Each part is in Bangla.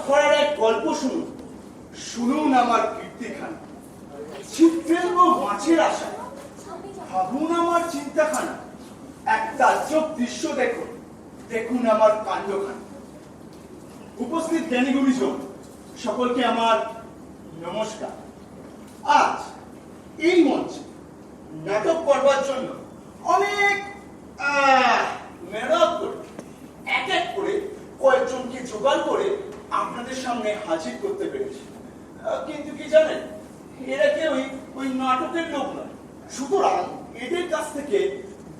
ধরার এক গল্প শুনুন, শুনুন আমার কীর্তিখানা। চিত্রের ও মাছের আশা, ভাবুন আমার চিন্তাখানা। এক তাজ্জব দৃশ্য দেখুন, দেখুন আমার কাণ্ডখানা। উপস্থিত জ্ঞানী গুণীজন সকলকে আমার নমস্কার। আজ এই মঞ্চে নাটক করবার জন্য অনেক মেহনত করে এক এক করে কয়েকজনকে জোগাড় করে আপনাদের সামনে হাজির করতে পেরেছি। কিন্তু কি জানেন, এরা কেউই ওই নাটকের লোক নয়, সুতরাং এদের কাছ থেকে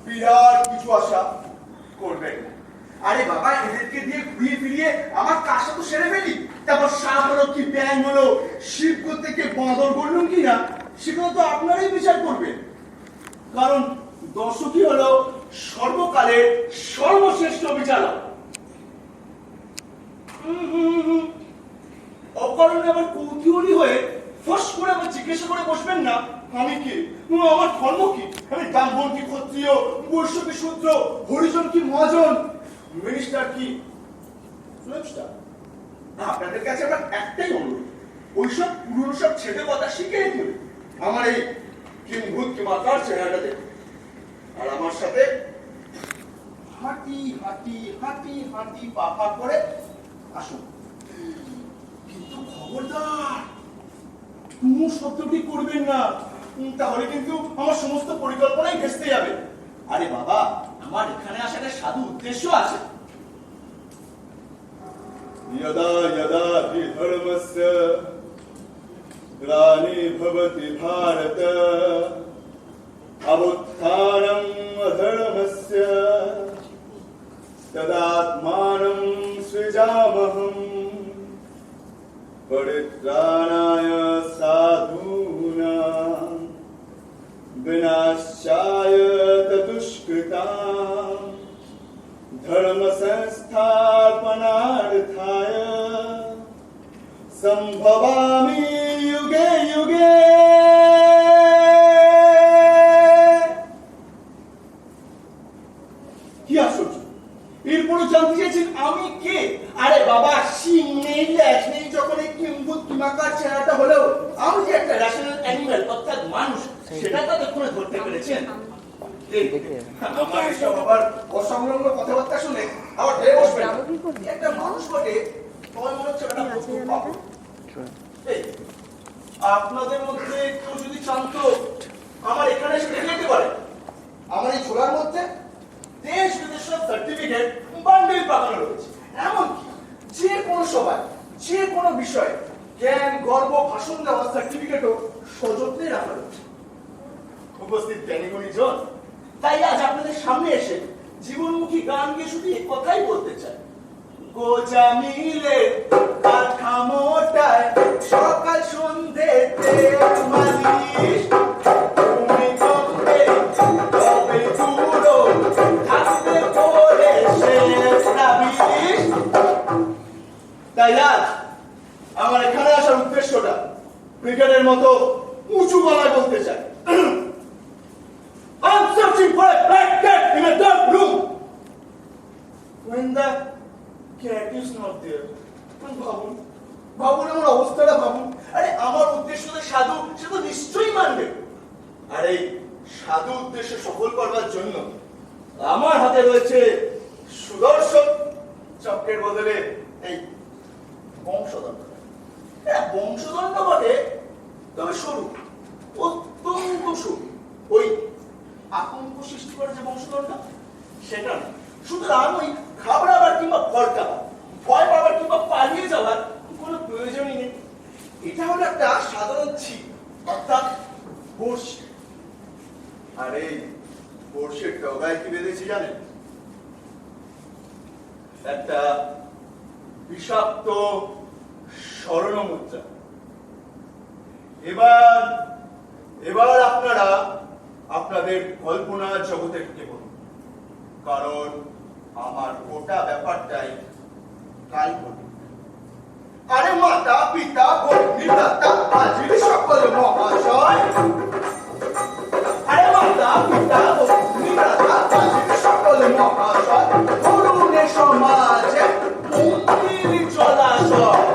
বিরাট কিছু আশা করবেন না। আরে বাবা, এদেরকে দিয়ে ঘুরিয়ে ফিরিয়ে আমার কাজটা তো সেরে ফেলি, তারপর সাপ হলো কি ব্যাং হলো, শিব থেকে বাঁদর করলাম কিনা সেগুলো তো আপনারাই বিচার করবেন। কারণ দর্শকই হলো সর্বকালের সর্বশ্রেষ্ঠ বিচারক। অকারণে আবার কৌতূহলী হয়ে ফস করে আবার জিজ্ঞাসা করে বসবেন না আমি কি, আমার ধর্ম কি, আমি ব্রাহ্মণ কি ক্ষত্রিয়, বৈশ্য কি শূদ্র, হরিজন কি মহাজন, মিনিস্টার কি ফিল্মস্টার। আপনাদের কাছে আমার একটাই অনুরোধ, ওইসব পুরনো সব ছেলে কথা শিখে দিন আমার এই কিংভূত কিমাকার চেহারাটাতে, আর আমার সাথে হাঁটি হাঁটি হাঁটি হাঁটি পাপা করে আসুন। কিন্তু খবরদার কোনো শব্দটি করবেন না, তাহলে কিন্তু আমার সমস্ত পরিকল্পনাই ভেস্তে যাবে। আরে বাবা, আমার এখানে আসার সাধু উদ্দেশ্য আছে। यदा यदा हि धर्मस्य ग्लानिर्भवति भारत अभुत्थानम् अधर्मस्य तदात्मानं सृजामहम् परित्राणाय साधूनां विनाशाय दुष्कृताम् धर्म संस्थापनार्थाय संभवामि युगे युगे। কি আশ্চর্য, এরপরও জানতে চাইছেন আমি কে? আরে বাবা, সিং নেই ল্যাজ নেই যখন এই কিংভূত কিমাকার চেহারাটা হলেও আমি যে একটা রেশনাল অ্যানিমেল অর্থাৎ মানুষ, সেটা ততক্ষণে ধরতে পেরেছেন। আমার এসব আবার অসংলগ্ন কথাবার্তা শুনে আবার ভেবে বসবেন একটা মানুষ বটে, তোমার মনে হচ্ছে একটা পাপ। আপনাদের মধ্যে কেউ যদি চান তো আমার এখানে এসে দেখে যেতে পারে। আমার এই ঝোলার মধ্যে দেশ বিদেশের সার্টিফিকেট বান্ডেল পাকানো রয়েছে, এমনকি যে কোনো সভায় যে কোনো বিষয়ে জ্ঞান গর্ব ভাষণ দেওয়ার সার্টিফিকেটও সযত্নে রাখা রয়েছে। উপস্থিত জ্ঞানী গুণীজন, তাই আজ আপনাদের সামনে এসে জীবনমুখী গান গিয়ে শুধু এই কথাই বলতে চাই, গোজা মিলে কাঠামোটায় সকাল সন্ধ্যেতে মালিশ, ভূমিকম্পে তবে পুরো থাকবে পরে শেষ নাবিশ। তাই আজ আমার এখানে আসার উদ্দেশ্যটা ক্রিকেটের মতো উঁচু গলায় বলতে চাই, I'm searching for a black cat in a dark room. When the cat is not there, ভাবুন ভাবুন আমার অবস্থাটা ভাবুন। আরে আমার উদ্দেশ্য তো সাধু, সে তো নিশ্চয়ই মানবে। আর এই সাধু উদ্দেশ্য সফল করবার জন্য আমার হাতে রয়েছে সুদর্শন চক্রের বদলে এই বংশদণ্ড। বংশদণ্ড বটে, তবে সরু, অত্যন্ত সরু। ওই আতঙ্ক সৃষ্টি করে যে বংশদণ্ড সেটা না, সুতরাং ওই ঘাবড়াবার কিংবা ভড়কাবার, ভয় পাবার কিংবা পালিয়ে যাওয়ার কোনো প্রয়োজনই নেই। এটা হলো একটা সাধারণ ছিপ অর্থাৎ বড়শি। আর এই বড়শির ডগায় কি বেঁধেছি জানেন? একটা বিষাক্ত স্বর্ণ মুদ্রা। এবার আপনারা আপনাদের কল্পনা জগতে ঢুকে পড়ুন, কারণ আমার গোটা ব্যাপারটাই কাল্পনিক। আরে মাতা পিতা ভগ্নী ভ্রাতা আজির সকল মহাশয়, আরে মাতা পিতা ভগ্নী ভ্রাতা আজির সকল মহাশয়, তরুণের সমাজে মন্দির জলাশয়।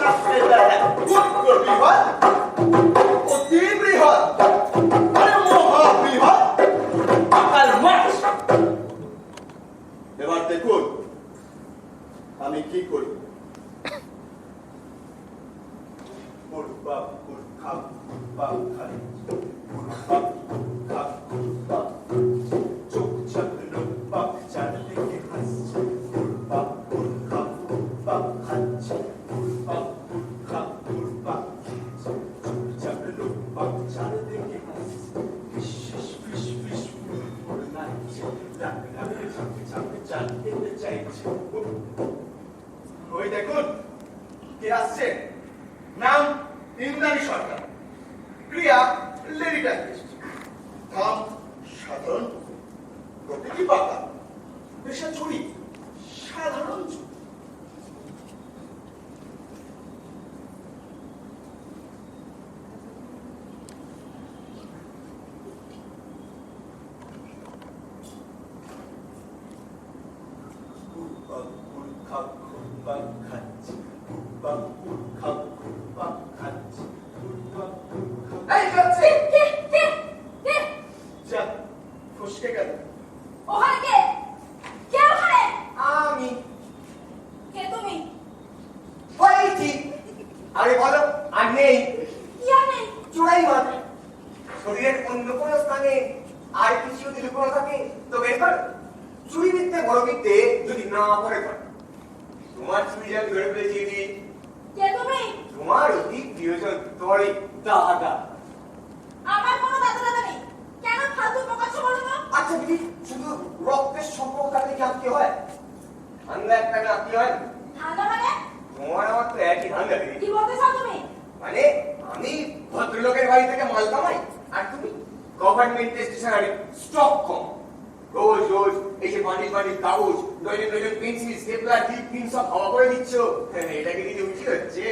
রাষ্ট্রের এক উত্তর বৃহৎ অতি বৃহৎ আরে মহাবৃহৎ আকাল মাছ। এবার দেখুন আমি কি করি। ওই দেখুন কে আসছে। নাম ইন্দ্রাণী সরকার, ক্রিয়া লেডি টাইপিস্ট, নাম সাধারণ, প্রকৃতি পাকা, পেশা চুরি, সাধারণ চুরি। ফসকে গেল। ওখানে কে? কে ওখানে? আমি। কে তুমি? হয়েছি। আরে বলো আর নেই। কি আর নেই? চূড়াই মাত্র শরীরের অন্য কোনো স্থানে আর কিছু যদি লুকোনো থাকে তো বের কর। চুরি বিদ্যে বড় বিদ্যে যদি না পড়ে কর। তোমার চুরি যা ধরে ফেলেছি এটি। কে তুমি? তোমার অতি প্রিয়জন, তোমার এই দাদা। আমার কোনো দাদা দাদা নেই। কেন ফালতু বকাচ্ছ বলো তো? আচ্ছা দিদি, শুধু রক্তের সম্পর্ক থাকলে কি আত্মীয় হয়? ধান্দা একটা না আত্মীয় হয়? ধান্দা মানে? তোমার আমার তো একই ধান্দা দিদি। কি বলতে চাও তুমি? মানে আমি ভদ্রলোকের বাড়ি থেকে মাল কামাই আর তুমি গভর্নমেন্ট স্টেশনারি স্টক কম। রোজ রোজ এই যে বান্ডিল বান্ডিল কাগজ, dozen dozen pencil, stapler, clip pin সব হাওয়া করে দিচ্ছ। এটাকে দিদি উচিত হচ্ছে?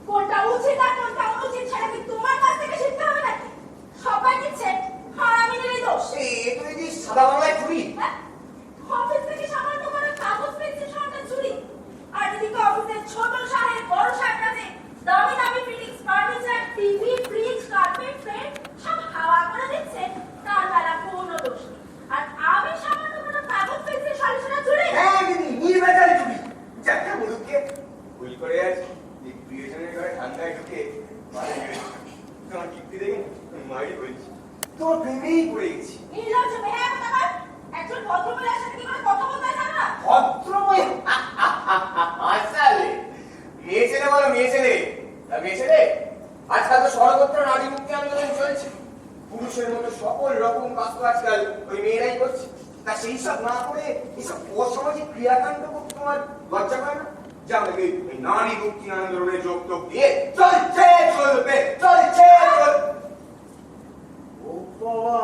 কোনটা উচিত আর কোনটা অনুচিত সেটা কি তোমার কাছ থেকে শিখতে হবে নাকি? সবাই দিচ্ছে, হারামিনেরই দোষ। এটা দিদি সাদা বাংলায় চুরি। হ্যাঁ? অফিস থেকে সামান্য করে কাগজ পেন্সিল সরকার চুরি। আর এদিকে অফিসের ছোট সাহেব বড় সাহেব কাছে দামি দামি fittings, furniture, TV, fridge, carpet, frame সব হাওয়া করে দিচ্ছে। তার বেলা কোনো দোষ নেই। আর আমি সামান্য করে কাগজ পেন্সিল সরিষা চুরি। হ্যাঁ দিদি, নির্বাচনে চুরি। যাকে বলুকে ভুল করে আছি এই প্রিয়জনের ঘরে ঠান্ডায় ঢুকে মারা গেছি। তোমার কীর্তি দেখে মারি বলছি, তোমার প্রেমেই পড়ে গেছি। নির্লজ্জ মেয়ে কোথাকার। একজন ভদ্রমহিলার সাথে কি করে কথা বলতে হয় জানো না? ভদ্রমহিলা আসলে মেয়ে ছেলে বলো, মেয়ে ছেলে। মেয়ে ছেলে আজকাল তো সর্বত্র নারী মুক্তি আন্দোলন চলছে। পুরুষের মতো সকল রকম কাজ তো আজকাল ওই মেয়েরাই করছে। তা সেই সব না করে এইসব অসামাজিক ক্রিয়াকাণ্ড করতে তোমার লজ্জা করে না? যা আমাকে ওই নারী মুক্তি আন্দোলনে যোগ দিয়ে চলছে চলবে চলছে। ও বাবা,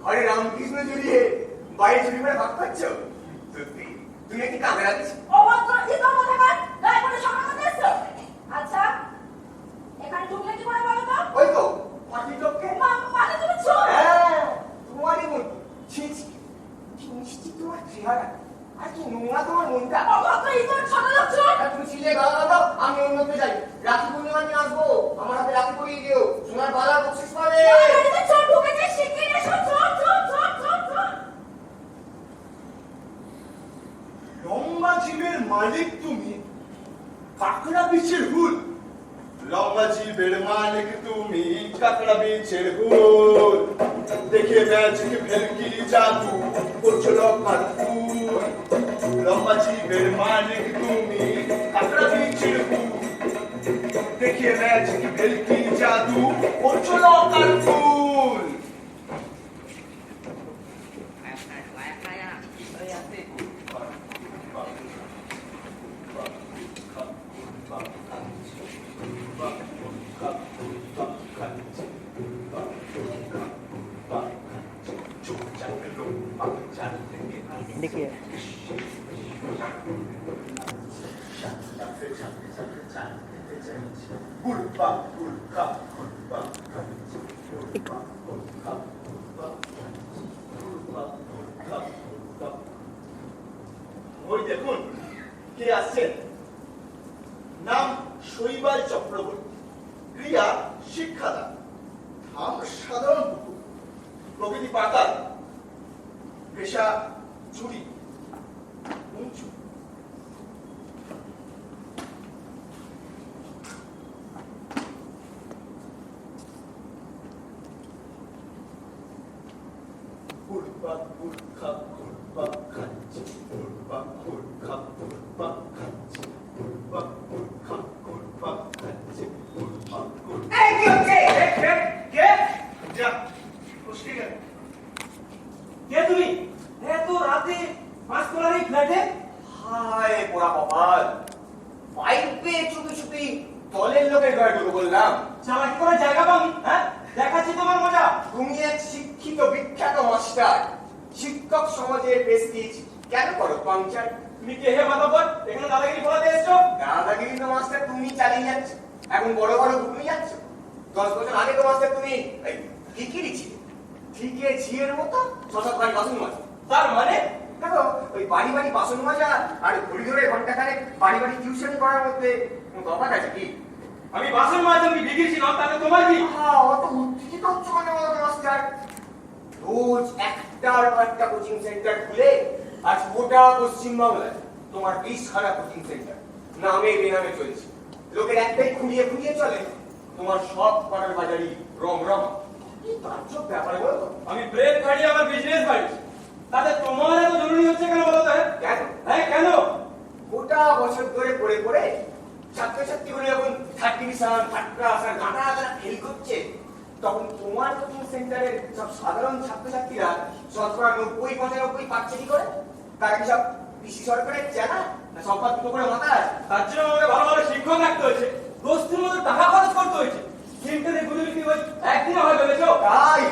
ঘরে রামকৃষ্ণ জড়িয়ে বাইরে চুরি করে ভাগ পাচ্ছ? সত্যি তুমি একটি ক্যামেরা দিচ্ছ? অভদ্র ইতর কোথাকার। গায়ে পড়ে সকাল করতে এসছো? আচ্ছা, এখানে ঢুকলে কি করে বলো তো? ওই তো পাখির লোককে। মানে তুমি চোর? হ্যাঁ, তোমারই মন। ছি ছি, কি মিষ্টি তোমার চেহারা, আর কি নোংরা তোমার মনটা। অভদ্র ইতর ছোট লোক চোর। আর তুমি ছিলে গালা দাও, আমি অন্যত্র যাই। রাখি পূর্ণিমার দিন আসবো, আমার হাতে রাখি পরিয়ে দিও, সোনার বালার বকশিস পাবে। বাড়িতে চোর ঢুকেছে, শিগগির এসো। চোর চোর চোর চোর চোর। লম্বা জীবের মালিক তুমি, কাকড়া বিছের হুল। লম্বা জীবের মালিক তুমি, কাকড়া বিছের হুল। দেখে ম্যাজিক ভেলকি জাদু করছিল কার্তুন। লম্বা জীবের মালিক তুমি, কাকড়া বিছের হুল। দেখে ম্যাজিক ভেলকি জাদু করছিল কার্তুন। देखिए ওই দেখুন কে আসছেন। নাম শৈবাল চক্রবর্তী, ক্রিয়া শিক্ষাদান, ধাম সাধারণ কুকুর, প্রকৃতি পাতাল, পেশা চুরি, উঁচু। ঘুরপাক ঘুরখাপ ঘুরপাক খাচ্ছে, ঘুরপাক ঘুরখাপ ঘুরপাক খাচ্ছে, ঘুরপাক ঘুরখাপ ঘুরপাক খাচ্ছে, ঘুরপাক ঘুরখাপ। এই কি হচ্ছে? কে? যা, খুশি গেল। কে তুমি? এত রাতে পাঁচতলার এই ফ্ল্যাটে? হায় পোড়া কপাল, পাইপ পেয়ে চুপি চুপি দলের লোকের ঘরে ঢুকে বললাম। চালাকি করার জায়গা পাবি? হ্যাঁ, দেখাচ্ছি তোমার মজা। তুমি এক শিক্ষিত বিখ্যাত মাস্টার, শিক্ষক সমাজের প্রেস্টিজ কেন করো পাংচার? তুমি কে হে মাতাব্বর? এখানে দাদাগিরি করাতে এসছো? দাদাগিরি তো মাস্টার তুমি চালিয়ে যাচ্ছ, এখন বড় বড় ঘুমিয়ে যাচ্ছ। 10 বছর আগে তো মাস্টার তুমি ঠিকই ছিলে, ঠিকই ঝিয়ের মতো ছসাত বাড়ি বাসন মাজো। তার মানে? দেখো, ওই বাড়ি বাড়ি বাসন মাজা আর ঘড়ি ধরে ঘন্টাখানেক বাড়ি বাড়ি টিউশন করার মধ্যে কোনো তফাৎ আছে কি? আমি বাসন মাজন কি বিগিয়েছি না, তাহলে তোমার কি? অত উত্তেজিত হচ্ছে মানে বলো মাস্টার? রোজ একটার পর একটা কোচিং সেন্টার খুলে আজ গোটা পশ্চিমবাংলায় তোমার 20খানা কোচিং সেন্টার নামে বেনামে চলছে। লোকের একটাই খুঁড়িয়ে খুঁড়িয়ে চলে, তোমার সব পাড়ার বাজারি রম রম। কি তাজ্জব ব্যাপার বলো তো? আমি ব্রেক কাটিয়ে আমার বিজনেস বাড়িছি, তাতে তোমার এত জরুরি হচ্ছে কেন বলো তো? কেন? হ্যাঁ কেন? গোটা বছর ধরে পড়ে পড়ে ছাত্রছাত্রীগুলো যখন থার্ড ডিভিশন, থার্ড ক্লাস আর গাঁটা গাঁটা ফেল করছে, তখন তোমার কোচিং সেন্টারের সব সাধারণ ছাত্রছাত্রীরা 90-95 পাচ্ছে কি করে? তারা কি সব পিসি সরকারের চেনা না সম্পাদ দুটো করে মাথা আছে? তার জন্য আমাকে ভালো ভালো শিক্ষক রাখতে হয়েছে, দোস্তির মতো টাকা খরচ করতে হয়েছে। সেন্টারে ঘুরে বিক্রি হয়ে একদিনে হয় ভেবেছো? তাই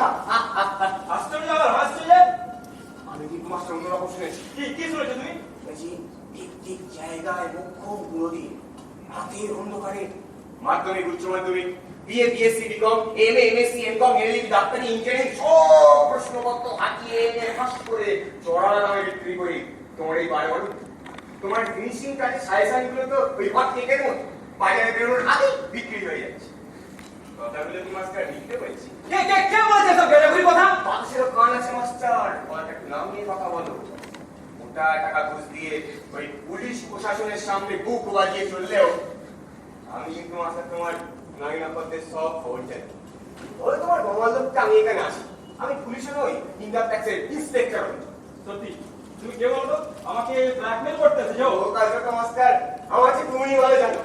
আশ্চর্য আবার হাসছো যে? আমি কি তোমার সঙ্গে অন্যরকম শুনেছি? কি শুনেছো তুমি? বলছি ঠিক ঠিক জায়গায় মোক্ষম গুলো দিয়ে রাতের অন্ধকারে মাধ্যমিক, উচ্চ মাধ্যমিক, BA, BSc, BCom, MA, MSc, MCom, LLB, ডাক্তারি, ইঞ্জিনিয়ারিং সব প্রশ্নপত্র হাতিয়ে এনে ফাঁস করে চড়া দামে বিক্রি করি তোমার এই বারে বলো। তোমার ফিনিশিং কাজে সাজেশন গুলো তো ওই হট কেকের মতো বাজারে বেরোনোর আগেই বিক্রি হয়ে যাচ্ছে। কথাগুলো কি মাস্টার লিখতে পেরেছি? কে বলেছে সব গেরাগুড়ি কথা? বাক্সেরও কান আছে মাস্টার, কথাটা একটু নাম নিয়ে কথা বলো। মোটা টাকা ঘুষ দিয়ে ওই পুলিশ প্রশাসনের সামনে বুক বাজিয়ে চললেও আমি কিন্তু মাস্টার তোমার নারীনাপত্তের সব খবর চাই। ওই তোমার গমালকটা আমি এখানে আছি, আমি পুলিশে নই, ইনকাম ট্যাক্সের ইন্সপেক্টর হই। সত্যি তুমি কে বলতো? আমাকে ব্ল্যাকমেল করতেছে যে? ও কাজটা মাস্টার আমার চেয়ে তুমি ভালো জানো।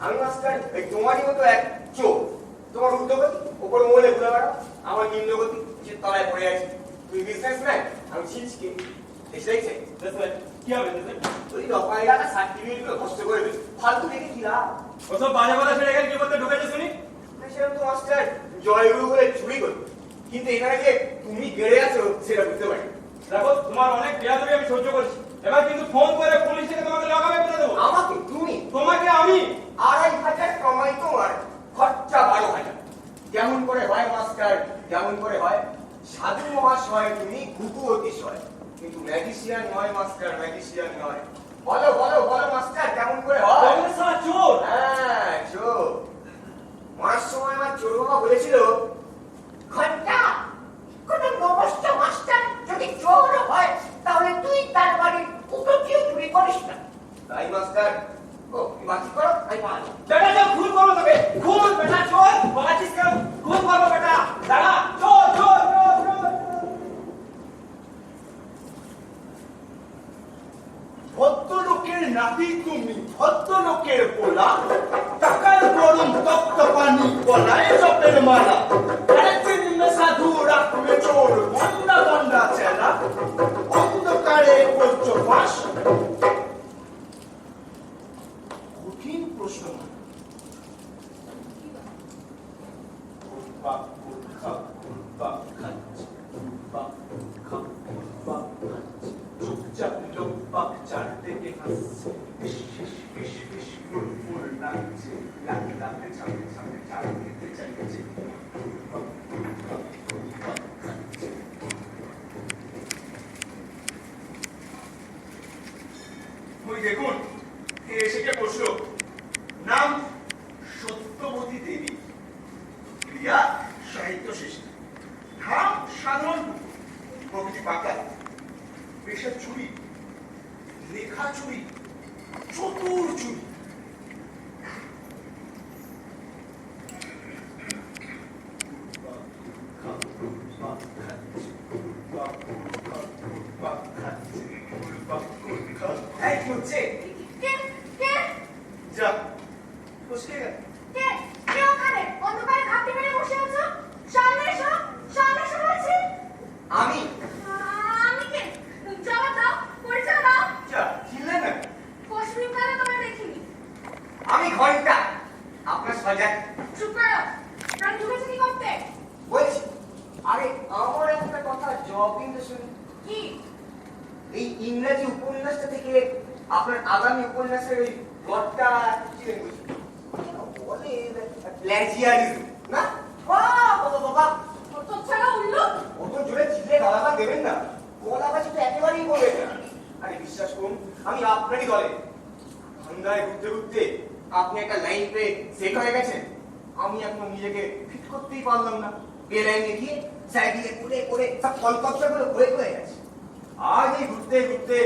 আমি মাস্টার ওই তোমারই মতো এক চোর, তোমার উদ্যোগতি ওপর মহলে ঘুরে বেড়াও, আমার নিম্নগতি সে তলায় পড়ে আছে। তুই বিজনেসম্যান, আমি ছিচকে এসে কি হবে দেশে? ওই দফায় টাকা সার্টিফিকেট গুলো কষ্ট করে দিস, ফালতু দেখে কি লাভ? ওসব বাজে কথা ছেড়ে গেলে কি করতে ঢুকেছে শুনি? সেরকম তো মাস্টার জয়গুরু বলে চুরি করি, কিন্তু এখানে যে তুমি গেড়ে আছো সেটা বুঝতে পারি। দেখো তোমার অনেক বেয়াদবি আমি সহ্য করছি, এবার কিন্তু ফোন করে পুলিশ থেকে তোমাকে লাগাবে বলে দেবো। আমাকে তুমি? তোমাকে আমি 2500 কামাই তোমার, খরচা 12,000। কেমন করে হয় মাস্টার, কেমন করে হয়? সাধু মহাশয় তুমি ঘুঘু অতিশয়, কিন্তু ম্যাজিশিয়ান নয় মাস্টার, ম্যাজিশিয়ান নয়। বলো বলো বলো মাস্টার, কেমন করে হয়? তোমাকে সারা চোর। হ্যাঁ চোর। মরার সময় আমার চোর বাবা বলেছিল, ঘন্টা কোন নবস্থ মাস্টার যদি চোর হয় তাহলে তুই তার বাড়ির কুকুরকেও চুরি করিস না। তাই মাস্টার ও বাকি করো, আমি পারবো। বেটা যাও খুন করবো তোকে, খুন বেটা চোর, বাঁচিস কেন? খুন করবো বেটা, দাঁড়া, চোর চোর চোর চোর। ভদ্রলোকের নাতি তুমি, ভদ্রলোকের পোলা, টাকার গরম তপ্ত পানি গলায় জপের মালা, একদিন সাধু রাখবে চোর, গন্ডা গন্ডা চেলা, অন্ধকারে করছো ফাঁস। কঠিন প্রশ্ন। ঘুরপাক ঘুরখাপ ঘুরপাক খাচ্ছে, ঘুরপাক ঘুরখাপ ঘুরপাক খাচ্ছে, চুপচাপ লোকপাক চারদিকে হাসছে, ফিস ফিস ফিস ফিস ফুরফুর লাগছে, লাখে লাখে ছাপে ছাপে চারদিকে চাইছে, ঘুরপাক ঘুরখাপ ঘুরপাক খাচ্ছে। ওই দেখুন কে এসে কে বসলো, সাহিত্য শেষ নেই। ধাম সাধারণ প্রকৃতি পাকা, পেশা চুরি, লেখা চুরি, চতুর চুরি। এই কি হচ্ছে? কে কে যা ফসকে গেল। কে কে ওখানে অন্ধকারে ঘাপটি মেরে বসে আছো? সামনে এসো, সামনে এসো বলছি। আমি আমি কে? জবাব দাও, পরিচয় দাও। যা চিনলে না? কশ্মীরকালে তোমায় দেখিনি। আমি ঘন্টা আপনার সজাগ চুপ করো। প্রাণ ঢুকেছে কি করতে? বলছি। আরে আমার একটা কথা জবাব দিন তো শুনি। কি? এই ইংরেজি উপন্যাসটা থেকে আপনার আগামী উপন্যাসের ওই গড়টা চিনেন বুঝি? বলে প্ল্যাজিয়ারিজম না? বাবা বাবা অত ছাড়া উল্লু? অত জোরে চিল্লে গালাগাল দেবেন না। গলাবাজি তো একেবারেই বলবেন না। আরে বিশ্বাস করুন আমি আপনারই দলে। ঠান্ডায় ঘুরতে ঘুরতে আপনি একটা লাইন পেয়ে সেট হয়ে গেছেন। আমি এখন নিজেকে ফিট করতেই পারলাম না। বে লাইনে গিয়ে সাইকেলে করে করে সব কলকবজাগুলো হয়ে গেছে। আজ এই ঘুরতে ঘুরতে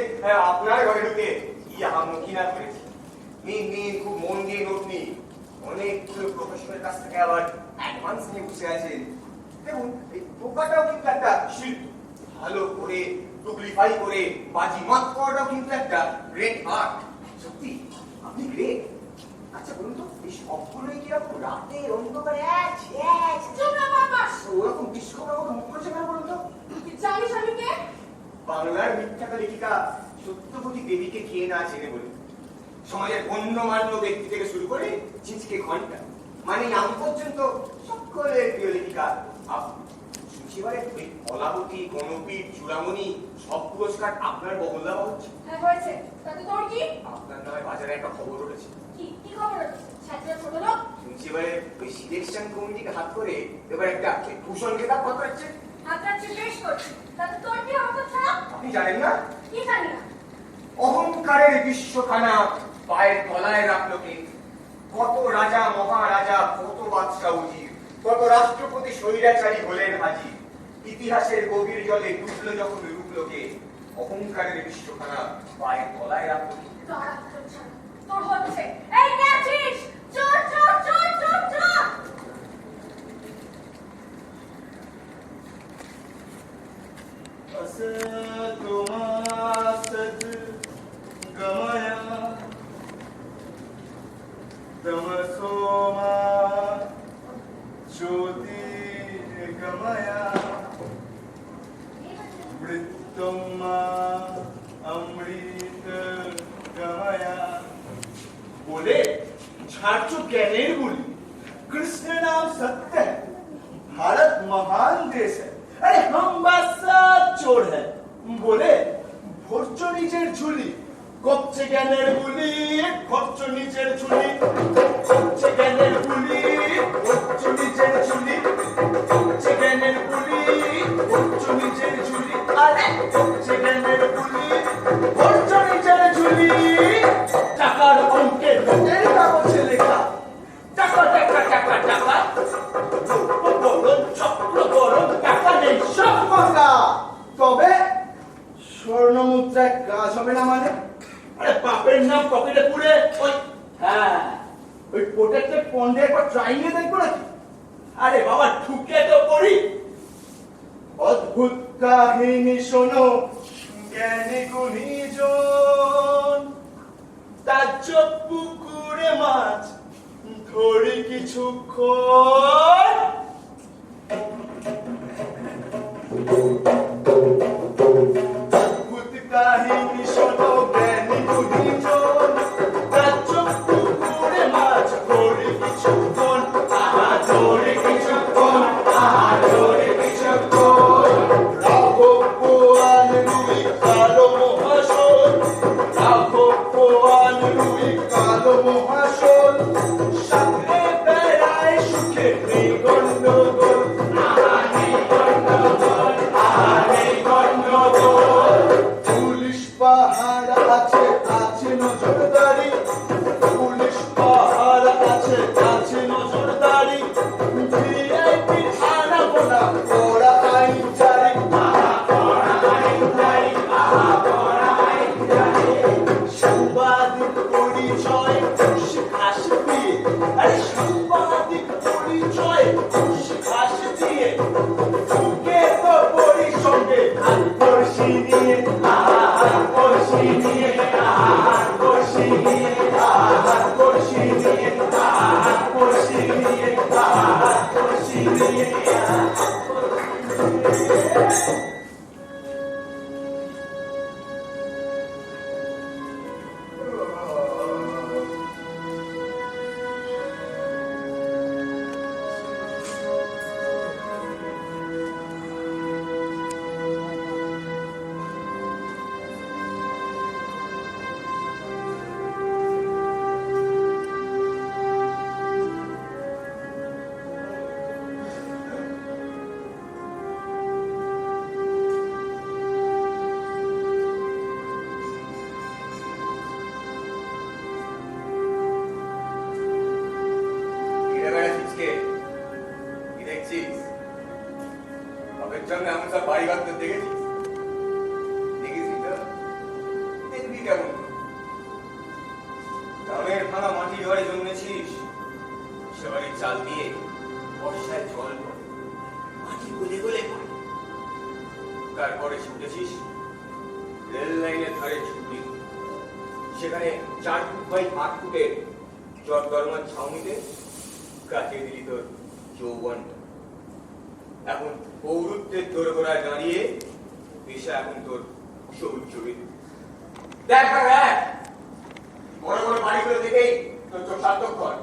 আপনার ঘরে ঢুকে কি আহামকি না করেছি। নিন খুব মন দিয়ে নোট নিন। অনেকগুলো প্রফেশনাল কাছ থেকে আবার অ্যাডভান্স নিয়ে বসে আছেন। দেখুন এই পোকাটাও কিন্তু একটা শিল্প। ভালো করে ডুপ্লিফাই করে বাজি মাত করাটাও কিন্তু একটা গ্রেট আর্ট। সত্যি আপনি গ্রেট। আচ্ছা বলুন তো এই সবগুলোই কিরকম রাতের অন্ধকারে চুপ না বাবাস। ওরকম বিস্ফোরণের মতো মুখ করেছে কেন বলুন তো? জানিস আমি কে? বাংলার বিখ্যাত লেখিকা সত্যবতী দেবীকে খেয়ে না চেনে বলে সমাজের গণ্যমান্য ব্যক্তি থেকে শুরু করে ঝিঁচকে ঘন্টা মানে নাম পর্যন্ত সকলের প্রিয় লেখিকা আপনি। শুনছিবারে ওই কলাবতী গণপীঠ চূড়ামণি সব পুরস্কার আপনার বহল দেওয়া হচ্ছে। হ্যাঁ হয়েছে। তাতে তোর কি? আপনার নামে বাজারে একটা খবর উঠেছে। কি কি খবর আছে? ছাত্রীরা ছোট লোক? শুনছিবারে ওই সিলেকশন কমিটিকে হাত করে এবার একটা ভূষণ খেতাব কত হচ্ছে। হাতটা বেশ করছি। তাতে তোর কি হবে ছাড়া? আপনি জানেন না? কি জানি না। অহংকারের বিশ্বখানা পায়ের তলায় রাখলো কে? কত রাজা মহারাজা, কত বাদশাহ উজির, কত রাষ্ট্রপতি স্বৈরাচারী হলেন হাজির। ইতিহাসের গভীর জলে ডুবলো যখন রূপলোকে, অহংকারের বিশ্বখানা পায়ের তলায় রাখলো কে? দাঁড়া, তোর ছাড়া। তোর হচ্ছে। এই কে আছিস? চোর চোর চোর চোর চোর। असतोमासद् गमय तमसोमा ज्योतिर्गमय मृत्युं मा अमृत गमय। बोले छाटो ज्ञानेर बोली कृष्ण नाम सत्य है, भारत महान देश है। अरे हम बादशाह चोर है। बोले ভরছো নিচের ঝুলি কপছে জ্ঞানের বুলি, ভরছো নিচের ঝুলি কপছে জ্ঞানের বুলি, ভরছো নিচের ঝুলি কপছে জ্ঞানের বুলি, ভরছো নিচের ঝুলি। আরে কপছে জ্ঞানের বুলি, ভরছো নিচের ঝুলি। টাকার অঙ্কে নোটের কাগজে লেখা টাকা টাকা টাকা টাকা, রূপকরণ চক্রকরণ টাকা নেই সব ভাঙা। তবে স্বর্ণ মুদ্রায় কাজ হবে না মানে? আরে বাপের নাম পকেটে পুরে ওই হ্যাঁ ওই প্রোটেক্টেড পন্ডে একবার ট্রাই নিয়ে দেখবো নাকি? আরে বাবা ঢুকে তো পড়ি। অদ্ভুত কাহিনী শোনো জ্ঞানী গুণীজন, তাজ্জব পুকুরে মাছ ধরি কিছুক্ষণ। কাহিনী শোনো জ্ঞানী গুণীজন, তাজ্জব পুকুরে মাছ ধরি কিছুক্ষণ। আহা ধরি কিছুক্ষণ, আহা ধরি কিছুক্ষণ। রাঘব পোয়াল রুই কালো মহাশোল, রাঘব পোয়াল রুই কালো মহাশোল। সামনে বেড়ায় সুখে নেই গন্ডগোল, আহা নেই গন্ডগোল, আহা নেই গন্ডগোল। পুলিশ পাহাড় আছে আছে নজরদারি, পুলিশ পাহাড় আছে আছে নজরদারি। ভিআইপি থানা পরিচয় শিখাস দিয়ে আরে সাংবাদিক পরিচয় শিখাস দিয়ে কে তো পরি সঙ্গে হাত পড়শি নিয়ে হাত পড়শি নিয়ে হাত পড়শি নিয়ে হাত পড়শি নিয়ে হাত পড়শি নিয়ে হাত পড়শি নিয়ে চাল দিয়ে বর্ষায় জল পড়ে মাটি গলে গলে পড়ে তারপরে ছুটেছিস রেল লাইনের ধারে ছুটি সেখানে 4 ফুট বাই 8 ফুটের জটদরমার ছাউনিতে কাটিয়ে দিলি তোর যৌবন এখন পৌরুত্বের দোরগোড়ায় দাঁড়িয়ে পেশা এখন তোর সৌর্যবীর দেখ বড় বড় বাড়িগুলো দেখেই তোর চোখ সার্থক কর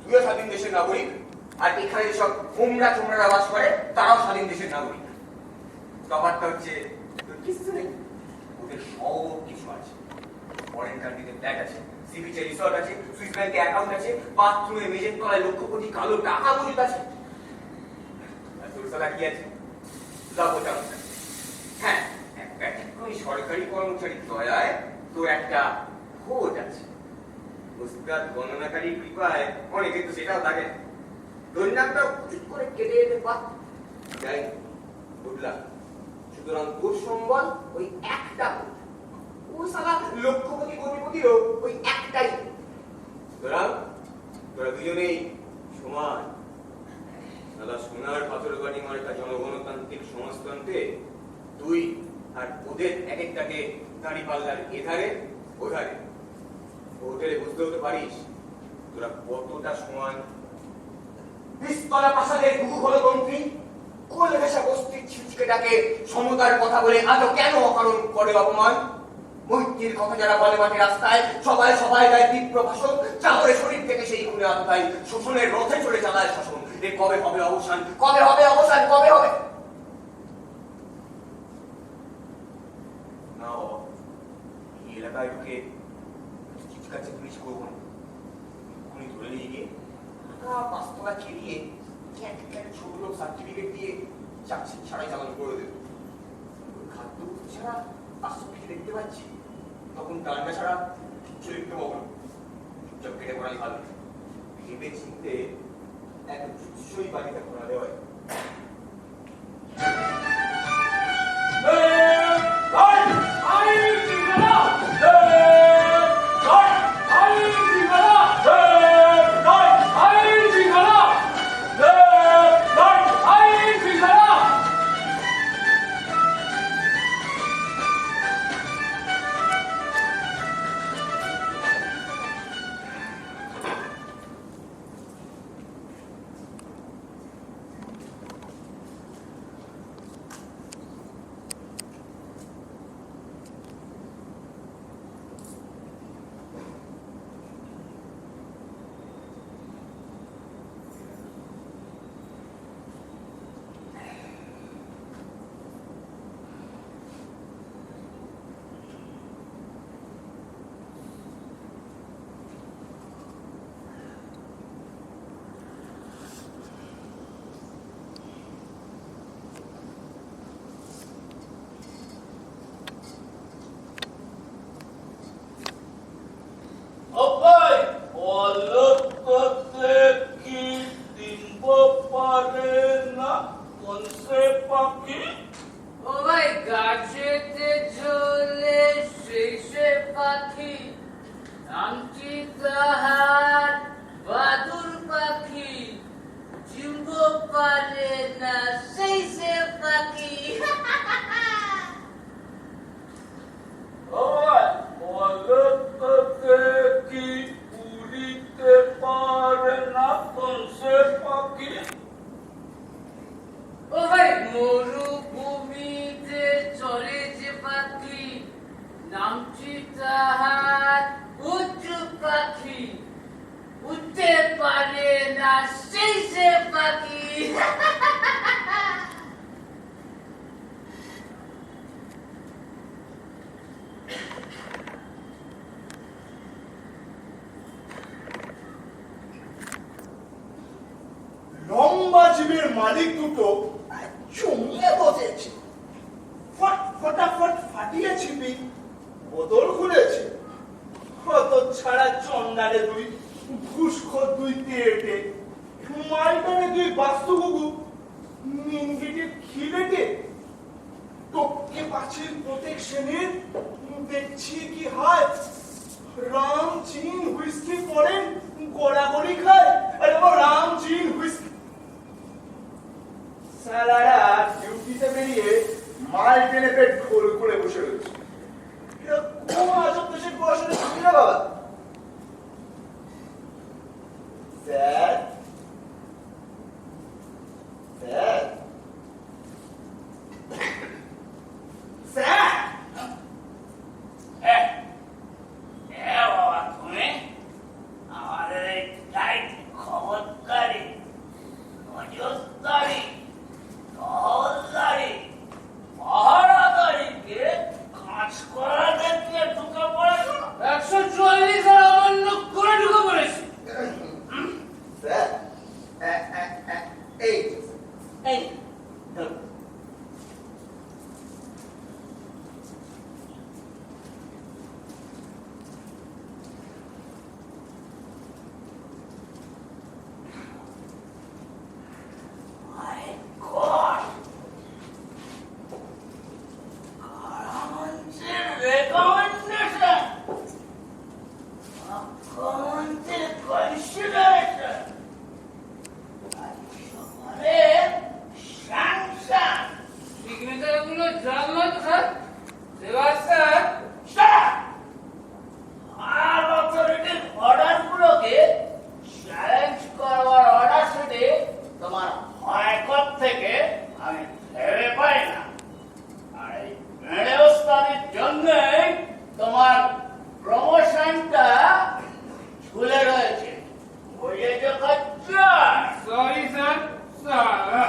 তুইও স্বাধীন দেশের নাগরিক আর এখানে যেসব হোমরা টোমরা বাস করে তারাও স্বাধীন দেশের নাগরিক ব্যাপারটা হচ্ছে তোর কিছু নেই ওদের সব কিছু আছে ফরেন কান্ট্রিতে ফ্ল্যাট আছে সি বিচে রিসর্ট আছে সুইস ব্যাংকে অ্যাকাউন্ট আছে বাথরুমে মেঝের তলায় লক্ষ কোটি কালো টাকা মজুদ আছে আর তোর সালা কি আছে লাভটা হ্যাঁ একটা ঠিকই সরকারি কর্মচারী দয়ায় তোর একটা ভোট আছে উস্তাদ গণনাকারী কৃপায় অনেকে তো সেটাও থাকে দৈন্যাকটা ঠিক করে কেটে যেতে পার যাই বুঝলাম সুতরাং তোর সম্বল ওই একটা ও সালা লক্ষপতি কোটিপতিরও ওই একটাই সুতরাং তোরা দুজনেই সমান সালা সোনার পাথর বাড়ি মার্কা জনগণতান্ত্রিক সমাজতন্ত্রে তুই আর ওদের এক একটাকে দাঁড়ি পাল্লার এধারে ওধারে হোটেলে বুঝতে হতে পারিস তোরা কতটা সমান বিস্তলা প্রাসাদের গুরু হল মন্ত্রী কোন ভাষা বস্তির ছিচকেটাকে সমতার কথা বলে আজও কেন অকারণ করে অপমান মৈত্রীর কথা যারা বলে মাঠে রাস্তায় সবাই সবাই গায়ে তীব্র ভাষণ চাদরে শরীর থেকে সেই খুনে আত্মায় শোষণের রথে চলে চালায় শাসন এ কবে হবে অবসান কবে হবে অবসান কবে হবে না এই এলাকায় ঢুকে চিৎকার পুলিশ করবো না উনি ধরে নিয়ে গিয়ে পাঁচতলা খেলিয়ে ছোট লোক সার্টিফিকেট দিয়ে চাকরি ছাড়াই চালানো করে দেবে খাদ্য ছাড়া আসক্তি দেখতে পাচ্ছি তখন ডান্ডা ছাড়া কিচ্ছু দেখতে পাবো না চুপচাপ কেটে পড়াই ভালো ভেবে চিনতে এক জুৎসই বাড়িতে করা দেওয়ায় নামটি তাহার বাদুর পাখি, চিনব পারে না সেই সে পাখি। কি উড়িতে পারে না কোন সে পাখি? ও ভাই, মরুভূমিতে চলে যে পাখি, নামটি তাহার উঁচু পাখি, উঠতে পারে না সেই সে পাখি। লম্বা জীবের মালিক দুটো জমিয়ে বসেছে, ফটাফট ফাটিয়ে ছিপি বদল খুলেছে। কত ছাড়া চন্ডারে দুই, ঘুষখোর দুই তেটে, মাইটারে দুই বাস্তুগুগু, মিনগিটির খিলেটে, টপকে পাছিল প্রোটেকশনের। দেখছি কি হায়, রাম চিন হুইস্কি পড়েন, গোড়াগড়ি খায়। আরে ও রাম চিন হুইস্কি সালারা ডিউটিতে বেরিয়ে মাল টেনে পেট খোল করে বসে রয়েছে। এটা কোন আজব দেশের পড়াশোনা ছিল না বাবা? স্যার স্যার স্যার বাবা, তুমি আমাদের এই টাইট খবরদারি, নজরদারি, টহলদারি, পাহারাদারিকে কাজ করা দেখে ঢুকে পড়েছ। 144 আর অমান্য করে ঢুকে পড়েছি। স্যার এই এই My God! কারামন্ত্রীর recommendation, মুখ্যমন্ত্রীর consideration, রাজ্যপালের sanction. সিগনেচারগুলো জানলাম স্যার। দেওয়ার স্যার। Shut up! আর অথরিটির অর্ডারগুলোকে চ্যালেঞ্জ করবার অর্ডার শুনে তোমার হাইকোর্ট থেকে আমি ভেবে পাই না। আর এই মেরে ওস্তাদের জন্যই তোমার প্রমোশনটা ঝুলে রয়েছে। বুঝেছো খচ্চর? Sorry sir. স্যার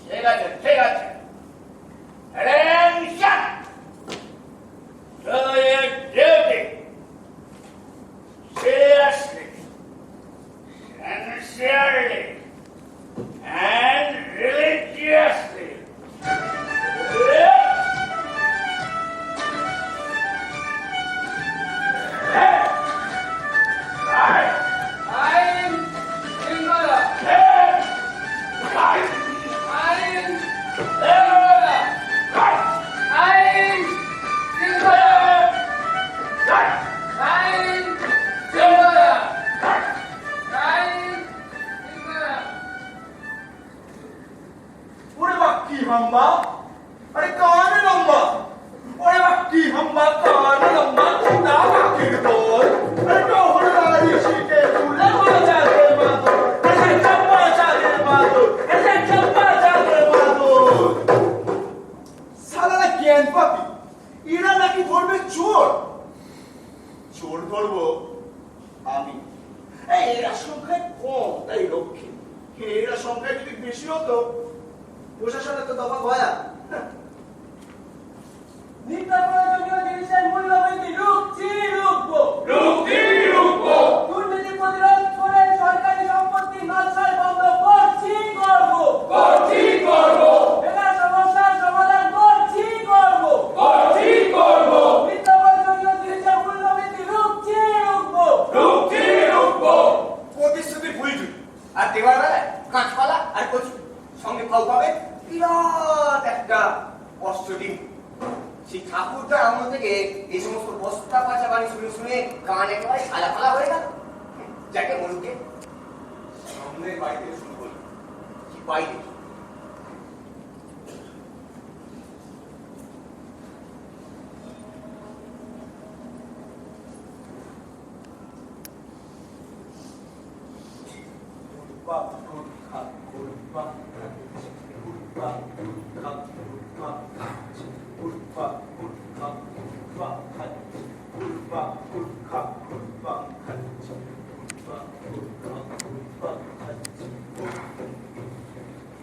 ঠিক আছে, ঠিক আছে। Attention! Do your duty. Seriously, sincerely, and religiously. Hey! Right! আইন শৃঙ্খলা, Hey! Right! আইন Hey! শৃঙ্খলা, Right! আইন শৃঙ্খলা, Right! আইন শৃঙ্খলা, আইন শৃঙ্খলা। ওরে বাপ কি হাম্বা, আরে কানে লম্বা, ওরে বাপ কি হাম্বা, কানে লম্বা, কুটা বাকির দল, আরে টহল রাজি শিখে তুলে বাজাতে মাতো, আরে চাপ্পা চাঁদের মাতো, আরে চাপ্পা চাঁদের মাতো। সালারা জ্ঞান পাপি, এরা নাকি ধরবে চোর। চোর ধরবো আমি। এরা সংখ্যায় কম তাই লক্ষ্মী, এরা সংখ্যায় যদি বেশি হতো প্রশাসনের তো দফা ভয়া। নিত্য প্রয়োজনীয় জিনিসের মূল্য বৃদ্ধি রুখছি রুখবো, দুর্নীতি প্রতিরোধ করে সরকারি সম্পত্তি নষ্ট বন্ধ করছি করবো, বেকার সমস্যার সমাধান করছি করবো, নিত্য প্রয়োজনীয় জিনিসের মূল্য বৃদ্ধি রুখছি রুখবো। প্রতিশ্রুতি ভুলঝুল আর দেওয়ার বেলায় কাঁচকলা আর কচু সঙ্গে ফাউ পাবে বিরাট একটা অস্ত্র ডিম। শিক্ষা ঠাকুরদার আমল থেকে এই সমস্ত বস্তা পাচা বাণী শুনে শুনে কান একেবারে ফালা হয়ে গেল। যাকে মনুকে সামনের বাড়িতে শুরু করি কি বাইরে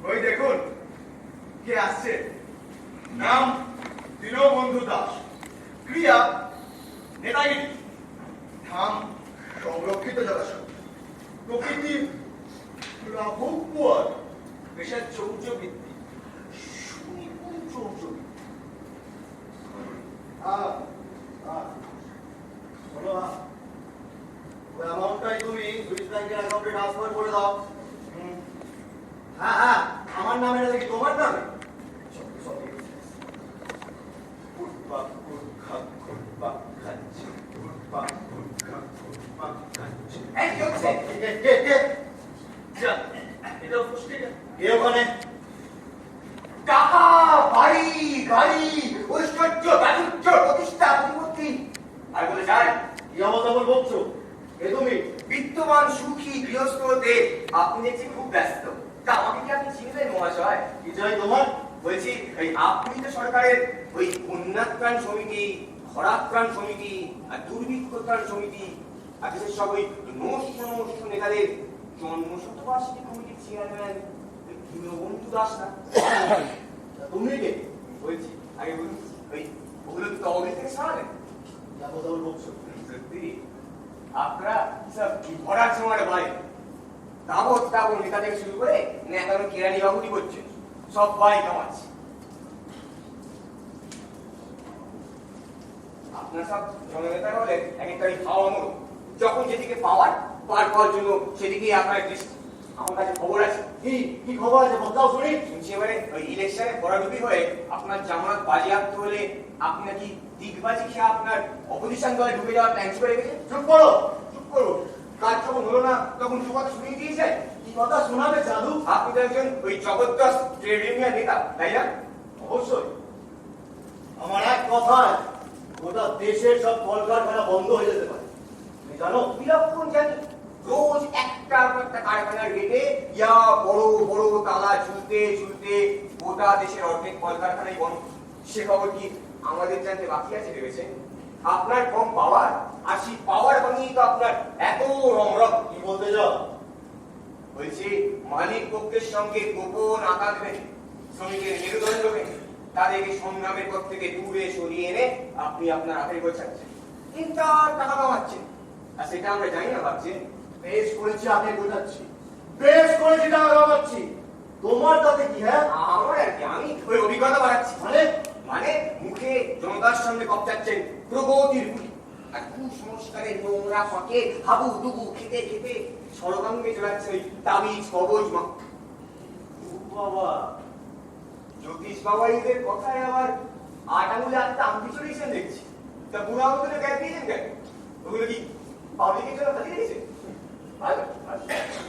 ওই দেখুন কে আসছে। নাম দীনবন্ধু দাস, ক্রিয়া নেতাগিরি, ধাম সংরক্ষিত জলাশয়, প্রকৃতি লাভকুয়ার, পেশার চৌর্যবৃত্তি, সুনিপুণ চৌর্যবৃত্তি। বলো না, ওই অ্যামাউন্টটাই তুমি সুইস ব্যাংকের অ্যাকাউন্টে ট্রান্সফার করে দাও। হ্যাঁ, আমার নামে নাকি তোমার নামে? এই কি হচ্ছে? কে ওখানে? টাকা, বাড়ি, গাড়ি, ঐশ্বর্য, প্রাচুর্য, প্রতিষ্ঠা, প্রতিপত্তি, আর বলে যায় কি অবতাবল বলছো? এ তুমি? বিত্তবান সুখী গৃহস্থ হতে আপনি দেখছি খুব ব্যস্ত। তা আমাকে কি আপনি চিনলেন মহাশয়? কি চাই তোমার? বলছি এই আপনি তো সরকারের ওই বন্যাত্রাণ সমিতি, খরাত্রাণ সমিতি আর দুর্ভিক্ষ ত্রাণ সমিতি আর বিশেষ সব ওই নমস্য নেতাদের জন্মশতবার্ষিকী কমিটির চেয়ারম্যান দীনবন্ধু দাস না? তুমি কে? বলছি আগে বলুন ওই ওগুলো তো তহবিল থেকে সারালেন? কি অবতাবল বলছো? সত্যি আপনারা সব ভরার সময় বাইরে তাবৎ নেতা থেকে শুরু করে নেতানো কেরানি বাবুটি করছেন, সব বাই কামাচ্ছে। আপনার সব জননেতা হলে এক একটা খাওয়া মতো, যখন যেদিকে পাওয়ার পাওয়ার জন্য সেদিকেই আপনার দৃষ্টি। আমার কাছে খবর আছে। কি খবর আছে বলতাও শুনি। শুনছি এবারে ওই ইলেকশনে ভরাডুবি হয়ে আপনার জামানত বাজেয়াপ্ত হলে আপনি নাকি দিগবাজি খেয়ে আপনার অপোজিশন দলে ঢুকে যাওয়ার প্ল্যান করে রেখেছেন। চুপ করো। কাজ যখন হলো না তখন সে কথা শুনিয়ে দিয়েছে। কি কথা শোনাবে জাদু? আপনি তো একজন ওই জবরদস্ত ট্রেড ইউনিয়ন নেতা, তাই না? অবশ্যই। আমার এক কথায় গোটা দেশের সব কলকারখানা বন্ধ হয়ে যেতে পারে, তুমি জানো? বিলক্ষণ জানি। রোজ একটার পর একটা কারখানার গেটে ইয়া বড় বড় তালা ঝুলতে ঝুলতে গোটা দেশের অর্ধেক কলকারখানাই বন্ধ। সে খবর কি আমাদের জানতে বাকি আছে ভেবেছেন? আপনার কম পাওয়ার আর সেই পাওয়ার বানিয়ে তো আপনার এত রমরম। কি বলতে যাও? বলছি মালিক পক্ষের সঙ্গে গোপন আঘাত ভেঙে শ্রমিকের মেরুদণ্ড ভেঙে তাদেরকে সংগ্রামের পর থেকে দূরে সরিয়ে এনে আপনি আপনার আখেরি গোছাচ্ছেন, কিন্তু টাকা কামাচ্ছেন। আর সেটা আমরা জানি না ভাবছেন। বেশ করেছি, আগে গোটাচ্ছি, বেশ করেছি, টাকা কামাচ্ছি। তোমার তাতে কি? হ্যাঁ, আমার আর কি, আমি ওই অভিজ্ঞতা বাড়াচ্ছি। মানে মুখে জনতার সামনে কপচাচ্ছেন প্রগতির গুলি, আর কুসংস্কারের নোংরা ফাঁকে হাবু ডুবু খেতে খেতে সরকাঙ্গে চলাচ্ছে ওই তাবিজ কবজ মা। বাবা, জ্যোতিষ বাবাইদের কথায় আবার 8 আঙুলে 8টা আংটি চড়িয়েছেন দেখছি। তা বুড়া আঙুলে গ্যাপ দিয়েছেন কেন? ওগুলো কি পাবলিকের জন্য খালি রেখেছেন? ভালো,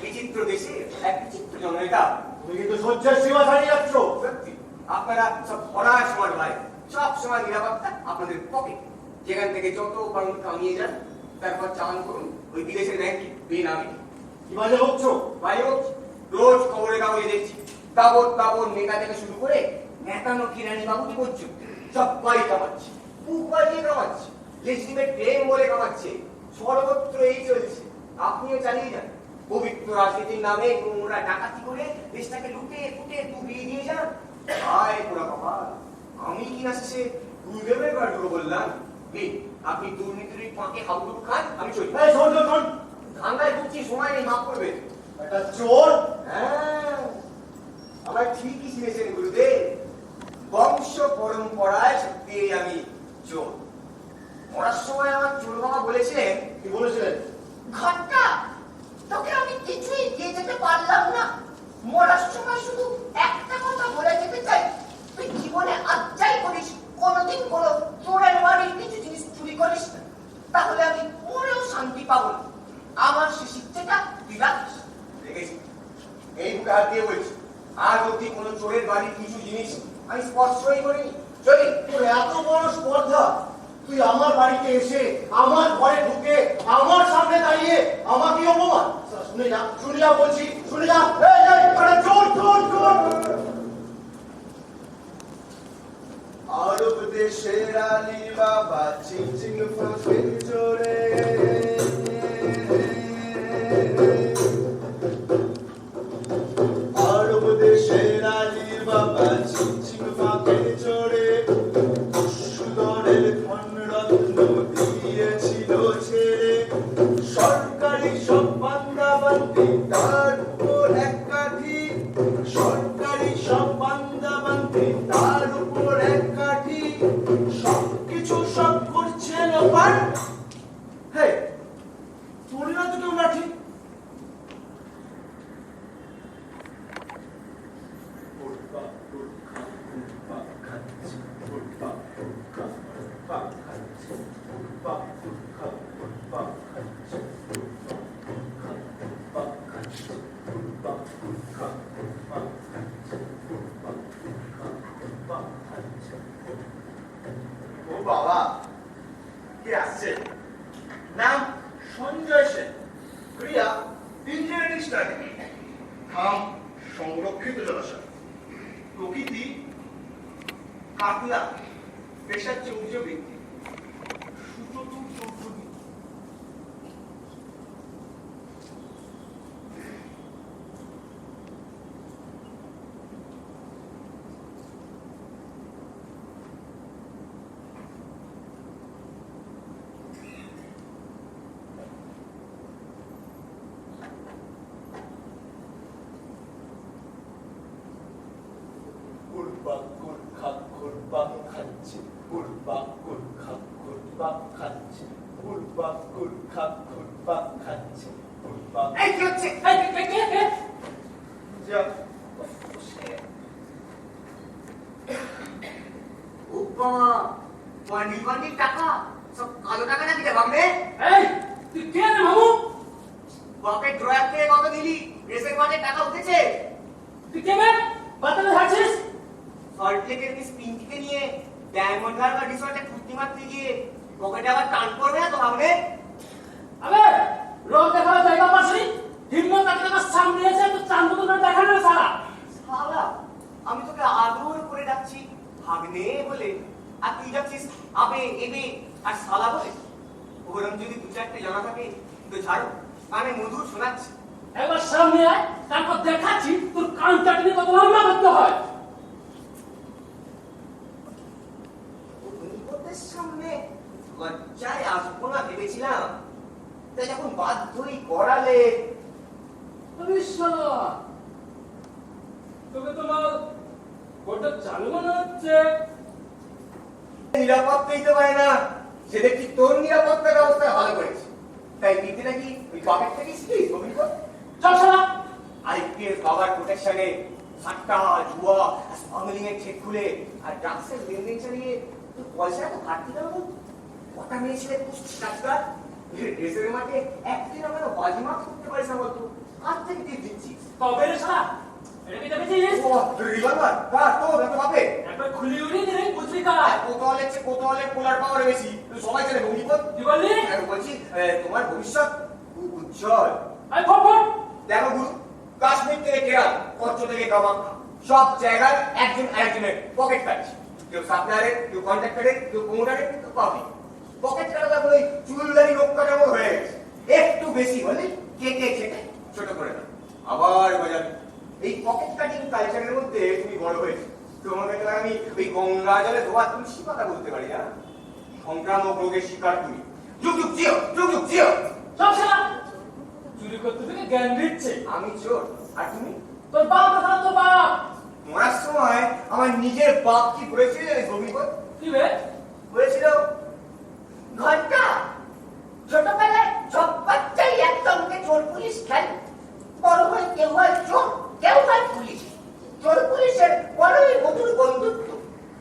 বিচিত্র দেশে এক বিচিত্র জননেতা। তুমি কিন্তু সহ্যের সীমা ছাড়িয়ে যাচ্ছ। সত্যি আপনারা সব পড়ার সময় ভাই, সব সময় নিরাপত্তা আপনাদের পকেট। যেখান থেকে যত পারেন কামিয়ে যান, তারপর চালান করুন ওই বিদেশের ব্যাংকে বেনামে। কি বাজে হচ্ছো? ভাই রোজ খবরের কাগজে দেখছি তাবৎ নেতা থেকে শুরু করে নেতানো কিরানি বাবুটি পর্যন্ত সবাই কামাচ্ছে, বুক বাজিয়ে কামাচ্ছে, লেজিমেট প্রেম বলে কামাচ্ছে। সর্বত্র এই চলছে, আপনিও চালিয়ে যান। পবিত্র রাজনীতির নামে নোংরা ডাকাতি করে দেশটাকে লুটে ফুটে ডুবিয়ে দিয়ে যান। হায় পোড়া কপাল, আমি কিনা শেষে গুরুদেবের গল্প বললাম। আপনি দুর্নীতির ফাঁকে হাবুডুবু খান, আমি চলি। শোন, ধান্দায় বুঝছি, সময় নেই, মাফ করবেন। একটা চোর। হ্যাঁ, আমার ঠিকই শুনেছেন গুরুদেব। বংশ পরম্পরায় সত্যি আমি চোর। মরার সময় আমার চোর বাবা বলেছিলেন। কি বলেছিলেন? ঘটনা তোকে আমি কিছুই দিয়ে যেতে পারলাম না। মরার সময় শুধু একটা কথা বলে যেতে চাই, তুই জীবনে আর যাই করিস কোনোদিন কোনো করিস না, তাহলে আমি পরেও শান্তি পাবো না। আমার সে শিক্ষাটা তুই রাখিস। দেখেছি, এই বুকে হাত দিয়ে বলছি, আজ অব্দি কোনো চোরের বাড়ির কিছু জিনিস আমি স্পর্শই করিনি। চলি। তোর এত বড় স্পর্ধা, তুই আমার বাড়িতে এসে আমার ঘরে ঢুকে আমার সামনে দাঁড়িয়ে আমাকে অপমান। শুনে যা বলছি, শুনে যা। এই, এই, আরে চোর, চোর, চোর। আরব দেশের আলী বাবা চিংচিং ফাঁকে জোরে আরব দেশের আলী বাবা চিংচিং ফাঁকে জোরে সুদরের ধনরত্ন দিয়েছিল ছেড়ে সরকারি সব বান্দাবান্দি তার উপর এক কাঠি সরকারি সব বান্দাবান্দি তার উপর এক কাঠি সবকিছু সব করছে লোপার হে তোর না তো কেউ লাঠি ও বাবা কে আসছে নাম সঞ্জয় সেন ক্রিয়া ইঞ্জিনিয়ারিং স্টাডি নাম সংরক্ষিত জলাশয় প্রকৃতি কাতলা পেশার চৌর্য ব্যক্তি সুচতুর চৌধুরী এই কি হচ্ছে? উপমা বান্ডিল বান্ডিল টাকা সব কালো টাকা নাকি রে বামে? এই তুই কে রে মামু? পকেট ড্রয়ার থেকে কত দিলি? রেসের মাঝে টাকা উঠেছে। তুই কে বে? বাতালে থাকছিস? সল্ট লেকের মিস পিঙ্কিকে নিয়ে ডায়মন্ড হারবার রিসর্টে ফুর্তি মারতে গিয়ে পকেটে আবার টান পড়বে না তো ভাবলে? আবে রং দেখার জায়গা পাসনি? হিম্মত থাকলে আমার সামনে এসে তো চান্দু না দেখানো সারা। শালা, আমি তোকে আদর করে ডাকছি ভাগ্নে বলে, আর তুই যাচ্ছিস আবে এবে আর শালা বলে। ওরম যদি দু চারটে জানা থাকে তো ছাড়ো, আমি মধুর শোনাচ্ছি। একবার সামনে আয়, তারপর দেখাচ্ছি তোর কান চাটনি কত লম্বা করতে হয়। ওদের সামনে লজ্জায় আসবো না ভেবেছিলাম, তাই যখন বাধ্যই করালে। তোকে তোমার গোটা চালু মনে হচ্ছে। নিরাপত্তা দিতে পারে না, সে দেখছি তোর নিরাপত্তা ব্যবস্থা ভালো করেছে। তাই বিদ্যে নাকি ওই বাপের থেকে শিখিস অভিজ্ঞতা। চল শালা। আইপিএস বাবার প্রোটেকশনে সাট্টা জুয়া স্মাগলিং এর চেক খুলে আর ড্রাগসের লেনদেন চালিয়ে তোর পয়সা তো ঘাটতি গেল বল। কটা মেয়ে ছেলে পুষছিস কাজকার ড্রেসের মাঠে একদিন আমরা বাজিমাত করতে পারিস না বলতো, কার থেকে টিপ দিচ্ছিস? তবে রে শালা, এটা কি দেখেছিস? ও রিভলভার কার তোর এত ভাবে? একবার খুলি উড়ি দিলে বুঝলি কার। কোতোয়ালের পোলার পাওয়ার বেশি, সবাই জানে ভঙ্গিপথ। কি বললি? আমি বলছি তোমার ভবিষ্যৎ খুব উজ্জ্বল। আই ফট। দেখো গুরু, কাশ্মীর থেকে কেরাল, কচ্ছ থেকে কামাখ্যা, সব জায়গায় একজন আরেকজনের পকেট কাটছে। কেউ সাপ্লায়ারের, কেউ কন্ট্রাক্টরের, কেউ প্রমোটারের, কেউ পাবলিক। পকেট কাটা তারপরে ওই চুলদারি রক্ষা যেমন হয়ে গেছে, একটু বেশি হলে কেটে কেটে ছোট করে দাও, আবার বাজাবে। এই পকেট কাটিং কালচারের মধ্যে তুমি বড় হয়েছে। তোমাকে আমি ওই গঙ্গা জলে ধোয়া তুলসী পাতা বলতে পারি না। সংক্রামক রোগের শিকার তুমি। যুগ যুগ জিও, যুগ যুগ জিও। সব শালা চুরি করতে থেকে জ্ঞান দিচ্ছে। আমি চোর আর তুমি? তোর বাপ কথা তোর বাপ। মরার সময় আমার নিজের বাপ কি বলেছিল অভিজ্ঞতা? কি বে? বলেছিল ঘন্টা, ছোটবেলায় সব বাচ্চাই একসঙ্গে চোর পুলিশ খেলে। বড় হয়ে কেউ হয় চোর, কেউ হয় পুলিশ। চোর পুলিশের বড়ই মধুর বন্ধুত্ব।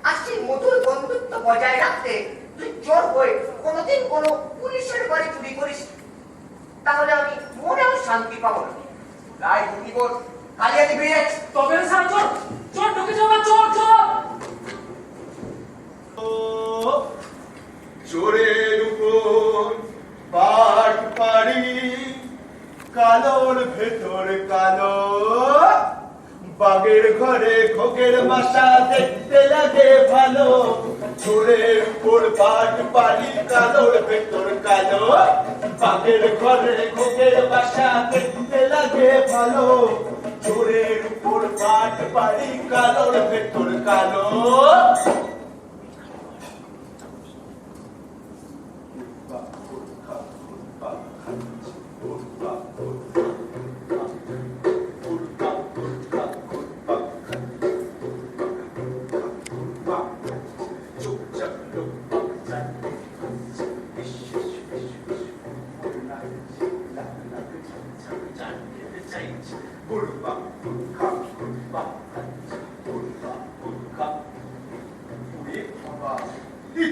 আর সেই মধুর বন্ধুত্ব বজায় রাখতে তুই চোর হয়ে কোনোদিন শান্তি পাবো না। তাই দুটিবোধ কালিয়াতি বেরিয়ে যাচ্ছে। তবে রে স্যার, চোর চোর ঢুকে যাও না, চোর চোর। চোরের উপর পাট পাড়ি, কালোর ভেতর কালো, বাগের ঘরে খোকের বাসা দেখতে লাগে ভালো। চোরের উপর পাট পাড়ি, কালোর ভেতর কালো, বাগের ঘরে খোকের বাসা দেখতে লাগে ভালো। চোরের উপর পাট পাড়ি, কালোর ভেতর কালো।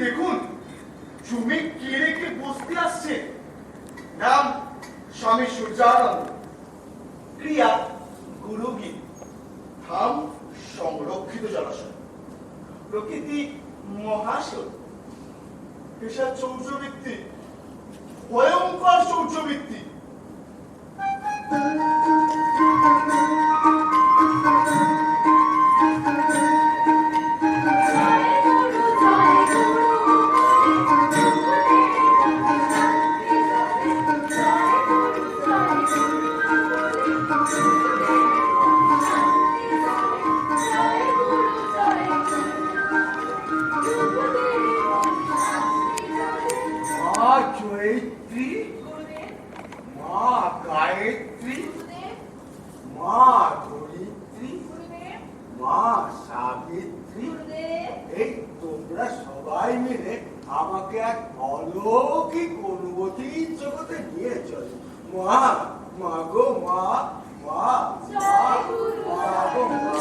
দেখুন, জমি কে রেখে বসতে আসছে। নাম স্বামী সূর্যানন্দ, ক্রিয়া গুরুগীত, ধাম সংরক্ষিত জলাশয়, প্রকৃতি মহাশয়, পেশা চৌর্যবৃত্তি, ভয়ঙ্কর চৌর্যবৃত্তি। জয়িত্রী, মা গায়ত্রী, মা ধরিত্রী, মা সাবিত্রী, এই তোমরা সবাই মিলে আমাকে এক অলৌকিক অনুভূতির জগতে নিয়ে চলো। মা, মা গো মা, মা, মা, মা গো মা।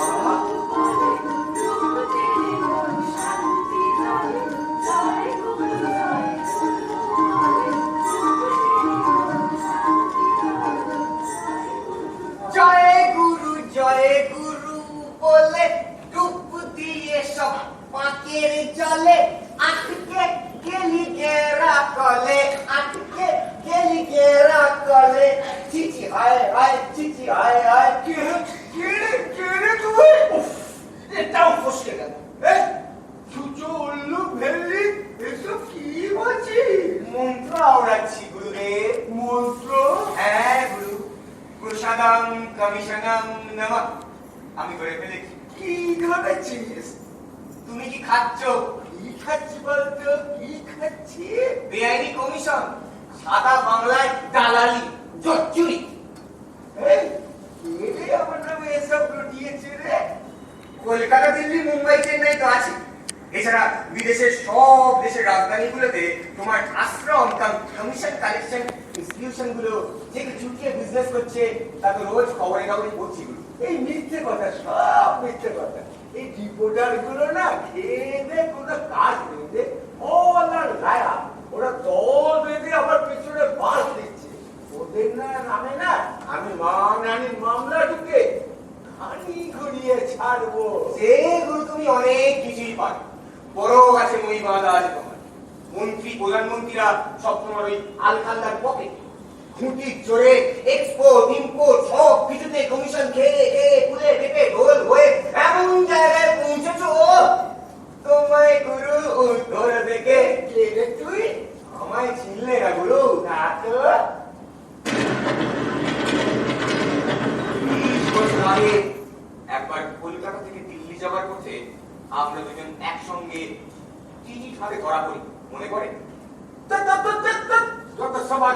জয় গুরু বলে ডুব দিয়ে সব পাকের জলে আটকে গেলি গেরা কলে, আটকে গেলি গেরা কলে। চিচি হায় হায়, চিচি হায় হায়। কে রে তুই? এটাও ফসকে গেল। ছুচো উল্লু ভেল্লি, এসব কি বলছিস? মন্ত্র আওড়াচ্ছি গুরুদেব। মন্ত্র? হ্যাঁ গুরু। প্রসাদং কমিশনং নমঃ। আমি করে ফেলেছি। কি করেছিস? তুমি কি খাচ্ছ? কি খাচ্ছি বলতো? কি খাচ্ছি? বেআইনি কমিশন, সাদা বাংলায় দালালি, জচ্চুরি। এই কে আমার নামে এসব রটিয়েছে রে? কলকাতা, দিল্লি, মুম্বাই, চেন্নাই তো আছে। এছাড়া বিদেশের সব দেশের রাজধানীগুলোতে তোমার আশ্রম কমিশন কালেকশন ইনস্টিটিউশন গুলো থেকে চুটিয়ে বিজনেস করছে, তা তো রোজ খবরে কাগজে পড়ছি। এই মিথ্যে কথা, সব মিথ্যে কথা। এই রিপোর্টার গুলো না খেয়ে কোনো কাজ নেই, লায়া। ওরা দল বেঁধে আমার পিছনে বাস দিচ্ছে। ওদের নামে না আমি মানহানির মামলা ঢুকে খানি ঘুরিয়ে ছাড়বো। সে গুরু তুমি অনেক কিছুই পারো, বড় আছে মই বাঁধা আছে তোমার। মন্ত্রী প্রধানমন্ত্রীরা সব তোমার ওই আলখাল্লার পকেট। খুঁটির জোরে এক্সপোর্ট ইম্পোর্ট সব কিছুতে কমিশন খেয়ে খেয়ে ফুলে পেঁপে ঢোল হয়ে এমন জায়গায় পৌঁছেছো তোমায় গুরু উত্তর দেখে। তুই আমায় চিনলে না গুরু? না তো। 30 বছর আগে একবার কলকাতা থেকে দিল্লি যাবার পথে আমরা দুজন একসঙ্গে টিকিট ধরা পড়ি, মনে পড়ে? সমাজ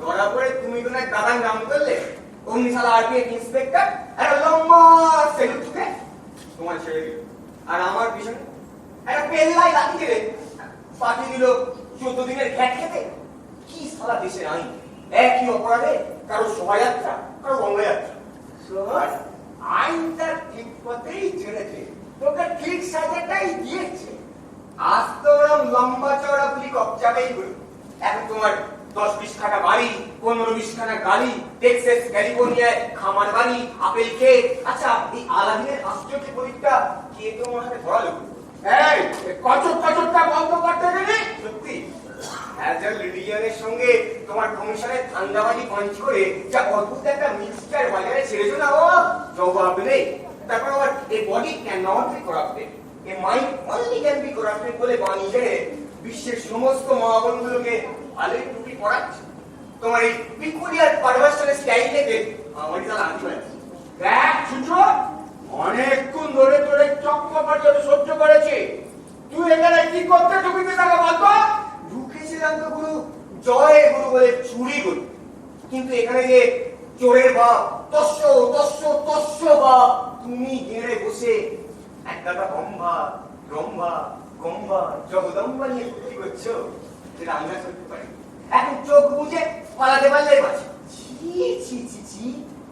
ধরা পড়ে তুমি তো না দাদার নাম করলে, অমনি সালা আরপিএফ ইন্সপেক্টর একটা লম্বা সেলুট ছুটে তোমার ছেড়ে দিল। আর আমার পিছনে একটা পেল্লাই লাঠি কেড়ে পাঠিয়ে দিল 14 দিনের ঘ্যাট খেতে। কি সালা দেশের আইন, একই অপরাধে কারো শোভাযাত্রা, কারো গঙ্গাযাত্রা। শোন, আইনটা ঠিক পথেই ছেড়েছে, তোকে ঠিক সাজাটাই দিয়েছে। আজ তো ওরম লম্বা চওড়া পুলি কবজাবেই গুলো। এখন তোমার 10-20 খানা বাড়ি, 15-20 খানা গাড়ি, টেক্সাস ক্যালিফোর্নিয়ায় খামার বাড়ি, আপেল ক্ষেত। আচ্ছা, এই আলাদিনের আশ্চর্য প্রদীপটা কে তোমার হাতে ধরালো? এই কচকটা বন্ধ করতে গেলে সত্যি অ্যাজ এ লিডিয়ানের সঙ্গে তোমার কমিশনের ধান্দাবাজি পাঞ্চ করে যা অদ্ভুত একটা মিক্সচার বাজারে ছেড়েছো না, ও জবাব নেই। তারপর আবার a body can not be corrupted, a mind only can be corrupted বলে বাণী ছেড়ে বিশ্বের সমস্ত মহাবনগুলোকে ভালোই টুপি পড়াচ্ছে। তোমার এই পিকুলিয়ার পারভার্সনের স্টাইল দেখে আমারই তাহলে আনতে পারছি। দেখ সূর্য, অনেকক্ষণ ধরে তোর চক্করবাজি আমি সহ্য করেছি। তুই এখানে কি করতে ঢুকিতে টাকা বলতো? ঢুকেছিলাম তো গুরু জয় গুরু বলে চুরি করি, কিন্তু এখানে যে চোরের বাপ তস্য বাপ তুমি গেড়ে বসে এক গাদা রম্ভা গম্ভা জগদম্বা নিয়ে ফুর্তি করছো, সেটা আমরা করতে পারি। এখন চোখ বুঝে পালাতে পারলে বাঁচে। ছি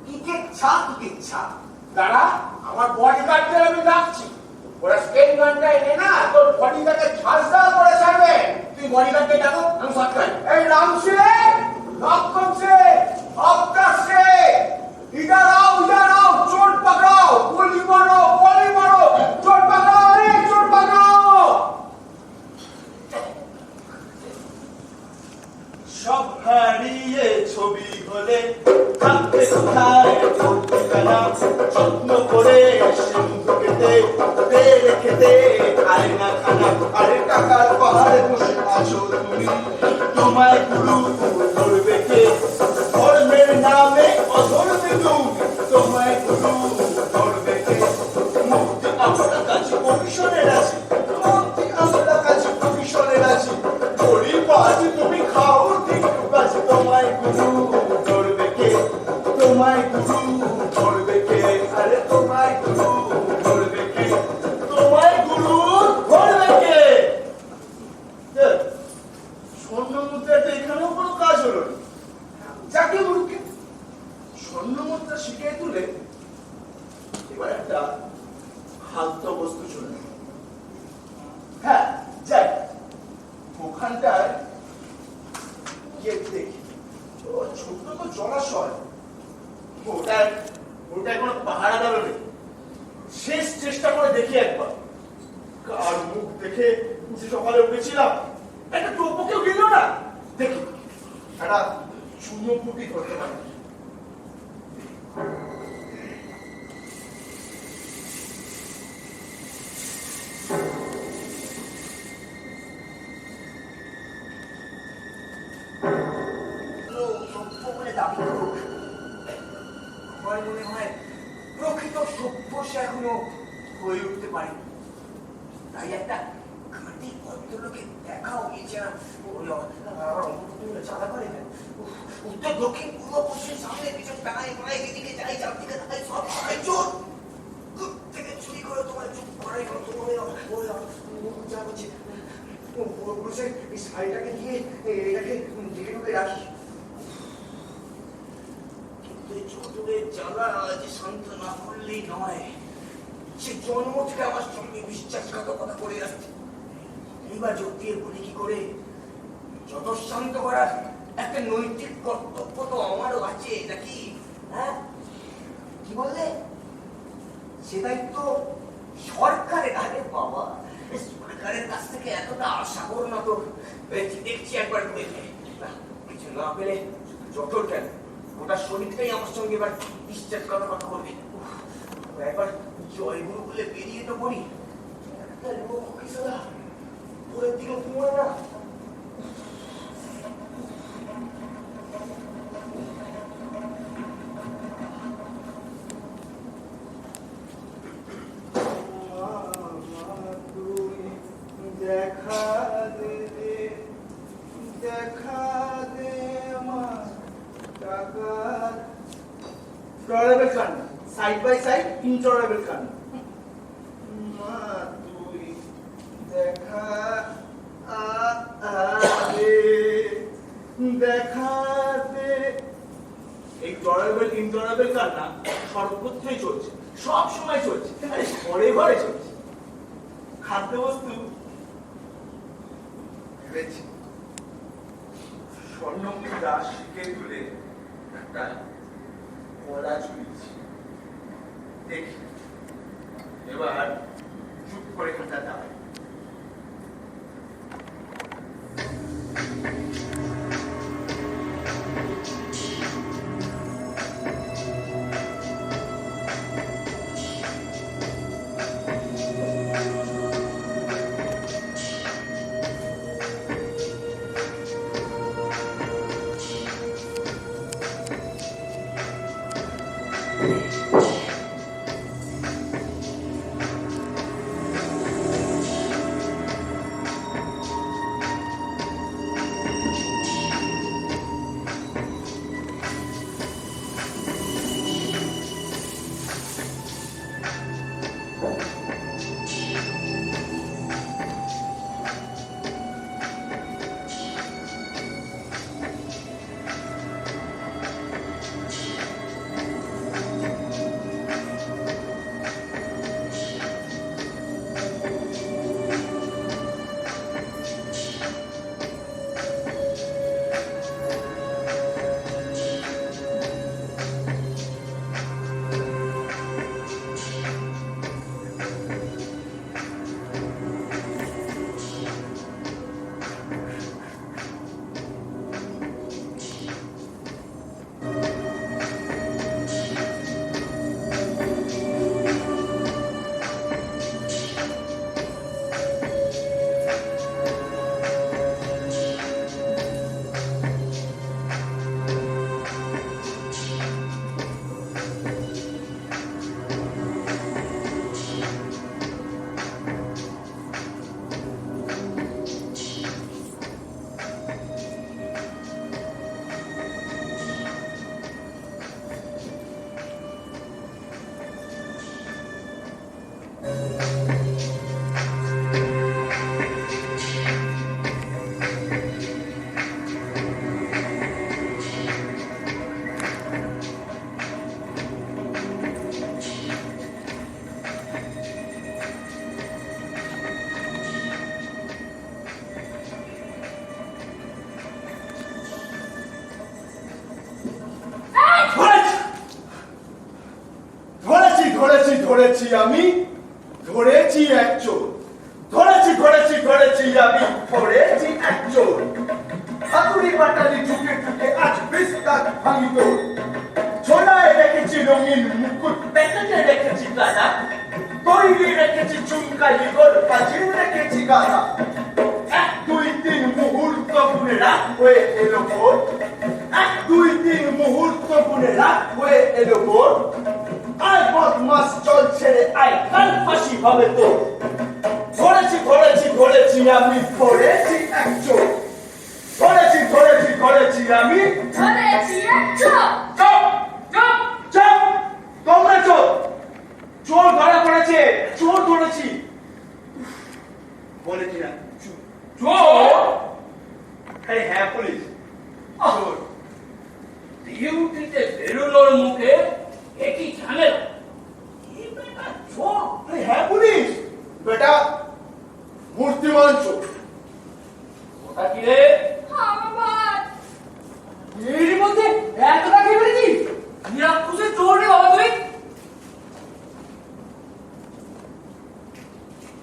কি কেচ্ছা দাঁড়া, আমার বডিগার্ডদের আমি ডাকছি। ওরা স্টেট গানটা এনে না তোর বডিগার্ডকে ঝাঁঝাল করে ছাড়বে। তুই বডিগার্ডকে ডাকো, আমি শর্ট করি। এই রামসে, লক্ষণ সে, अवतार से इधर आओ चोट पकड़ाओ, गोली मारो चोट पकड़ाओ, अरे चोट पकड़ाओ। সব হারিয়ে ছবি হলে থাকতে কোথায় ঠিকানা, যত্ন করে সিন্ধু কেটে খেতে খায় না খানা। আরে টাকার পাহাড়ে বসে আছো তুমি, তোমায় গুরু ধরবে কে? ধর্মের নামে অধর্মে তুমি, তোমায় গুরু ধরবে কে? মুক্তি আমরা কাছে কমিশনের আছে, মুক্তি আমরা কাছে কমিশনের আছে। গরিব আজ তুমি খাও ঠিক আছে, তোমায় গুরু ধরবে কে? তোমায় গুরু ধরবে কে? আরে তোমায় গুরু ধরবে কে? তোমায় গুরু ধরবে কে? স্বর্ণ মুদ্রা তো এখানেও কোনো কাজ হলো না। যাকে গুরুকে স্বর্ণ মুদ্রা শিখিয়ে তুলে এবার একটা হালকা বস্তু চলে। হ্যাঁ যাই, ওখানটায় গিয়ে দেখি ও ছোট্ট তো জলাশয়, ওটায় কোনো পাহাড়া দাঁড়ো নেই। শেষ চেষ্টা করে দেখি একবার, কার মুখ দেখে যে সকালে উঠেছিলাম একটা টোপকেও গেল না। দেখি একটা চুনো পুটি ধরতে পারি। মনে হয় প্রকৃত সভ্য সে এখনো হয়ে উঠতে পারে। তাই একটা খাঁটি ভদ্রলোকে দেখাও এছাড়া চাঁদা করে উত্তর দক্ষিণ পূর্ব পশ্চিম সামনে পিছন টানায় মারায় যেদিকে যাই চারদিকে তাই সব চোর থেকে চুরি করে তোমার চুপ করাই যা করছে পুরুষের এই শাড়িটাকে দিয়ে এটাকে ঢেকে ঢুকে রাখি। কিন্তু চতুরের জ্বালা আজ শান্ত না করলেই নয়, সে জন্ম থেকে আমার সঙ্গে বিশ্বাসঘাতকতা করে আসছে। এইবার যোগ দিয়ে বলি কি করে, যত শান্ত করার একটা নৈতিক কর্তব্য তো আমারও আছে নাকি? হ্যাঁ কি বললে? সে দায়িত্ব সরকারের। আগে বাবা, সরকারের কাছ থেকে এতটা আশা করো না তো। দেখছি একবার করে না, কিছু না পেলে যত কেন ওটা শরীরটাই আমার সঙ্গে এবার বিশ্বাসঘাতকতা করবে। একবার জয়গুরু বলে বেরিয়ে তো পড়ি, একটা লোক কিসা ওদের দিকে ঘুমোয় না। Tolerable কান্না, side by side intolerable কান্না। মা তুই দেখা দেখা দে। এই tolerable intolerable কান্না সর্বত্রই চলছে, সব সময় চলছে, আরে ঘরে ঘরে চলছে। খাদ্যবস্তু ভেবেছি স্বর্ণমুদ্রা শিখে তুলে একটা কলা ঝুলিয়েছি। দেখি এবার চুপ করে খাতা দাঁড়ায়। ধরেছি আমি, ধরেছি একজন, ধরেছি ধরেছি ধরেছি আমি, ধরেছি একজন। হাতুড়ি বাটালি ঠুকে ঠুকে আজ বিস্তার ভাঙিত। ছোলায় রেখেছি রঙিন মুকুট, পেটেতে রেখেছি গাদা, তৈরি রেখেছি চুমকালি গোল, পাজিল রেখেছি গাদা। 1 2 3 মুহূর্ত গুনে রাত হয়ে এলো ভোর, 1 2 3 মুহূর্ত গুনে রাত হয়ে এলো ভোর। আয় বদমাস চল ছেড়ে আয়, কাল ফাঁসি হবে তো। ধরেছি ধরেছি ধরেছি আমি, ধরেছি একজন, ধরেছি ধরেছি ধরেছি আমি, ধরেছি একজন। চপ চপ চপ, তোমরা চোর, চোর ধরা পড়েছে, চোর ধরেছি। বলেছি না চোর? আরে হ্যাঁ পুলিশ, চোর। ডিউটিতে বেরোনোর মুখে একই ঝামেলা। এই বেটা চোর? আরে হ্যাঁ পুলিশ, বেটা মূর্তিমান চোর। ওটা কি রে? আমার এর মধ্যে এতটা খেয়ে ফেলেছিস? নিরাক্ষুষের চোর রে বাবা তুই।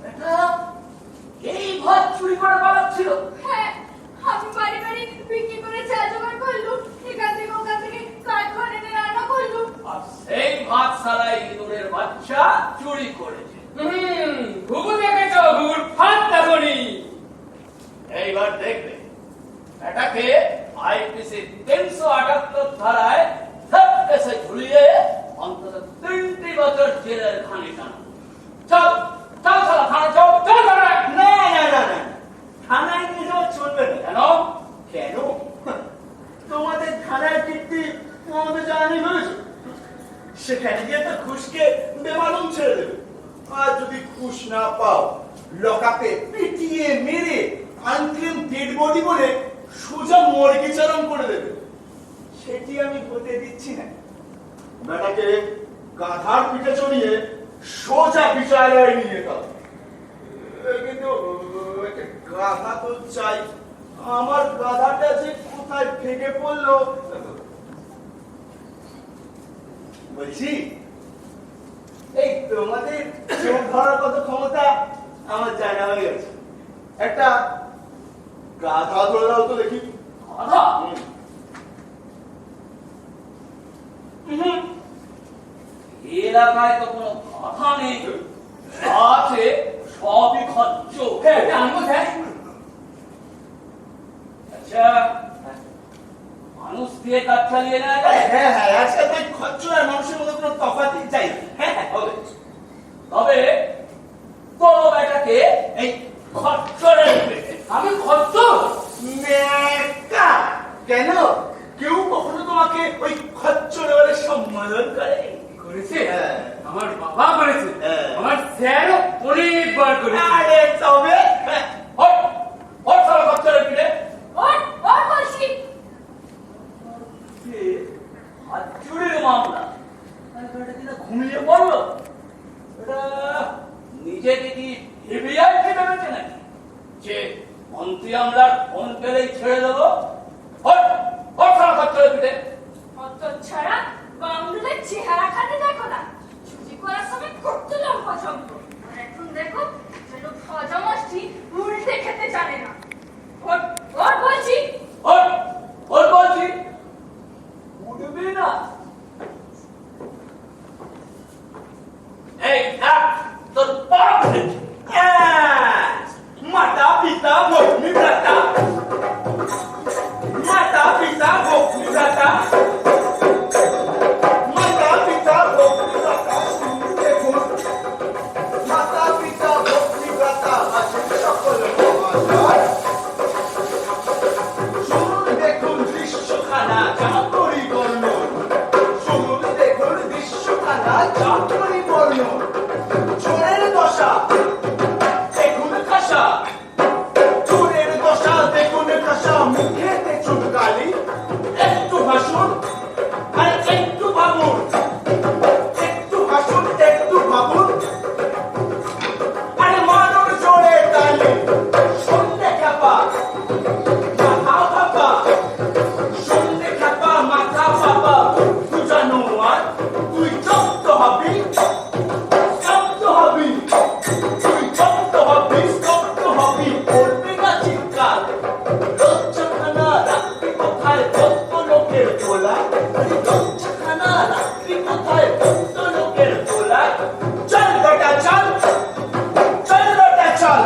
এটা এই ভাত চুরি করে পালাচ্ছিল। হ্যাঁ, আমি বাড়ি বাড়ি বিক্রি করে চা জোগাড় করলুম, এখান থেকে ওখান থেকে কাঠ খড় এনে রান্না করলুম। আর সেই ভাত সালাই ইঁদুরের বাচ্চা চুরি করেছে। ঘুঘু দেখেছ, ঘুঘুর ফাঁদ দেখনি। এইবার দেখবে এটাকে আইপিসি 378 ধারায় সব কেসে ঝুলিয়ে অন্তত 3 বছর জেলের খানি টানা। চল চল চল থানা, চল চল থানায়। না না না না, থানায় নিয়ে যাওয়া চলবে না। কেন? কেন? তোমাদের থানায় কীর্তি আমাদের জানানি হয়েছে, সেখানে গিয়ে তো ঘুষকে বেমালুম ছেড়ে দেবে। আর যদি ঘুষ না পাও, লকাপে পিটিয়ে মেরে আনক্লেম ডেড বডি বলে সোজা মর্গে চালান করে দেবে। সেটি আমি হতে দিচ্ছি না। বেটাকে গাধার পিঠে চড়িয়ে সোজা বিচারালয়ে নিয়ে যেতে হবে। কিন্তু গাধা তো চাই, আমার গাধাটা যে কোথায় ভেঙে পড়লো। বলছি এই তোমাদের চোখ ধরার কত ক্ষমতা আমার জানা হয়ে গেছে। একটা গাধা ধরে দাও তো দেখি। গাধা? এলাকায় তো কোনো কথা নেই, আছে সবই খচ্চর। হ্যাঁ আনবো স্যার। আচ্ছা, মানুষ দিয়ে কাজ চালিয়ে নেয়? হ্যাঁ হ্যাঁ আজকাল তো খচ্চর আর মানুষের মধ্যে কোনো তফাৎই চাই। হ্যাঁ হ্যাঁ হবে। তবে তোর বেটাকে এই খচ্চরের পেটে। আমি খচ্চর? নেকা। কেন কেউ কখনো তোমাকে ওই খচ্চর বলে সম্বোধন করে? করেছে? হ্যাঁ। আমার বাবা করেছে, হ্যাঁ। আমার স্যারও অনেকবার করেছে। আরে তবে হ্যাঁ। ওই ওই সারা খচ্চরের পেটে ওর ওর বলছি চুরির মামলা। ঘুমিয়ে পড়লো। এটা নিজেকে কি ভিভিআই খেতে পেরেছে নাকি যে মন্ত্রী আমলার ফোন পেলেই ছেড়ে দেবো? ওর সারা খচ্চরের পেটে। অত ছাড়া বাংলার চেহারা খালি দেখো না, চুরি করার সময় কত লম্বা চম্প, আর এখন দেখো যেন ভাজা মাছটি উল্টে খেতে জানে না। ওর ওর বলছি ওর বলছি উঠবি না। এই দেখ তোর বড় ফেলেছি। মাতা পিতা ভগ্নী ভ্রাতা, মাতা পিতা ভগ্নী ভ্রাতা, মাতা পিতা ভগ্নী ভ্রাতা, দেখুন মাতা পিতা ভগ্নী ভ্রাতা আছেন সকল মহাশয়। শুনুন দেখুন দৃশ্যখানা চাকরি বর্ণন, শুনুন দেখুন দৃশ্যখানা চাকরি বর্ণন। চোরের দশা দেখুন খাসা, চোরের দশা দেখুন খাসা, মুখেতে চুনকালি, একটু হাসুন আর একটু ভাবুন, একটু হাসুন একটু ভাবুন। আরে মানুষ চোরের তালি, সন্ধ্যে খ্যাপা মাথা ফাঁপা, সন্ধ্যে খ্যাপা মাথা ফাঁপা, তুই জানো আর তুই জব্দ হবি, জব্দ হবি, তুই জব্দ হবি, জব্দ হবি, করবি না চিৎকার। লজ্জাখানা রাখবি কোথায় ভক্ত লোকের তোলা, লজ্জাখানা রাখবি কোথায় ভক্ত লোকের তোলা। চল বেটা চল, চল বেটা চল,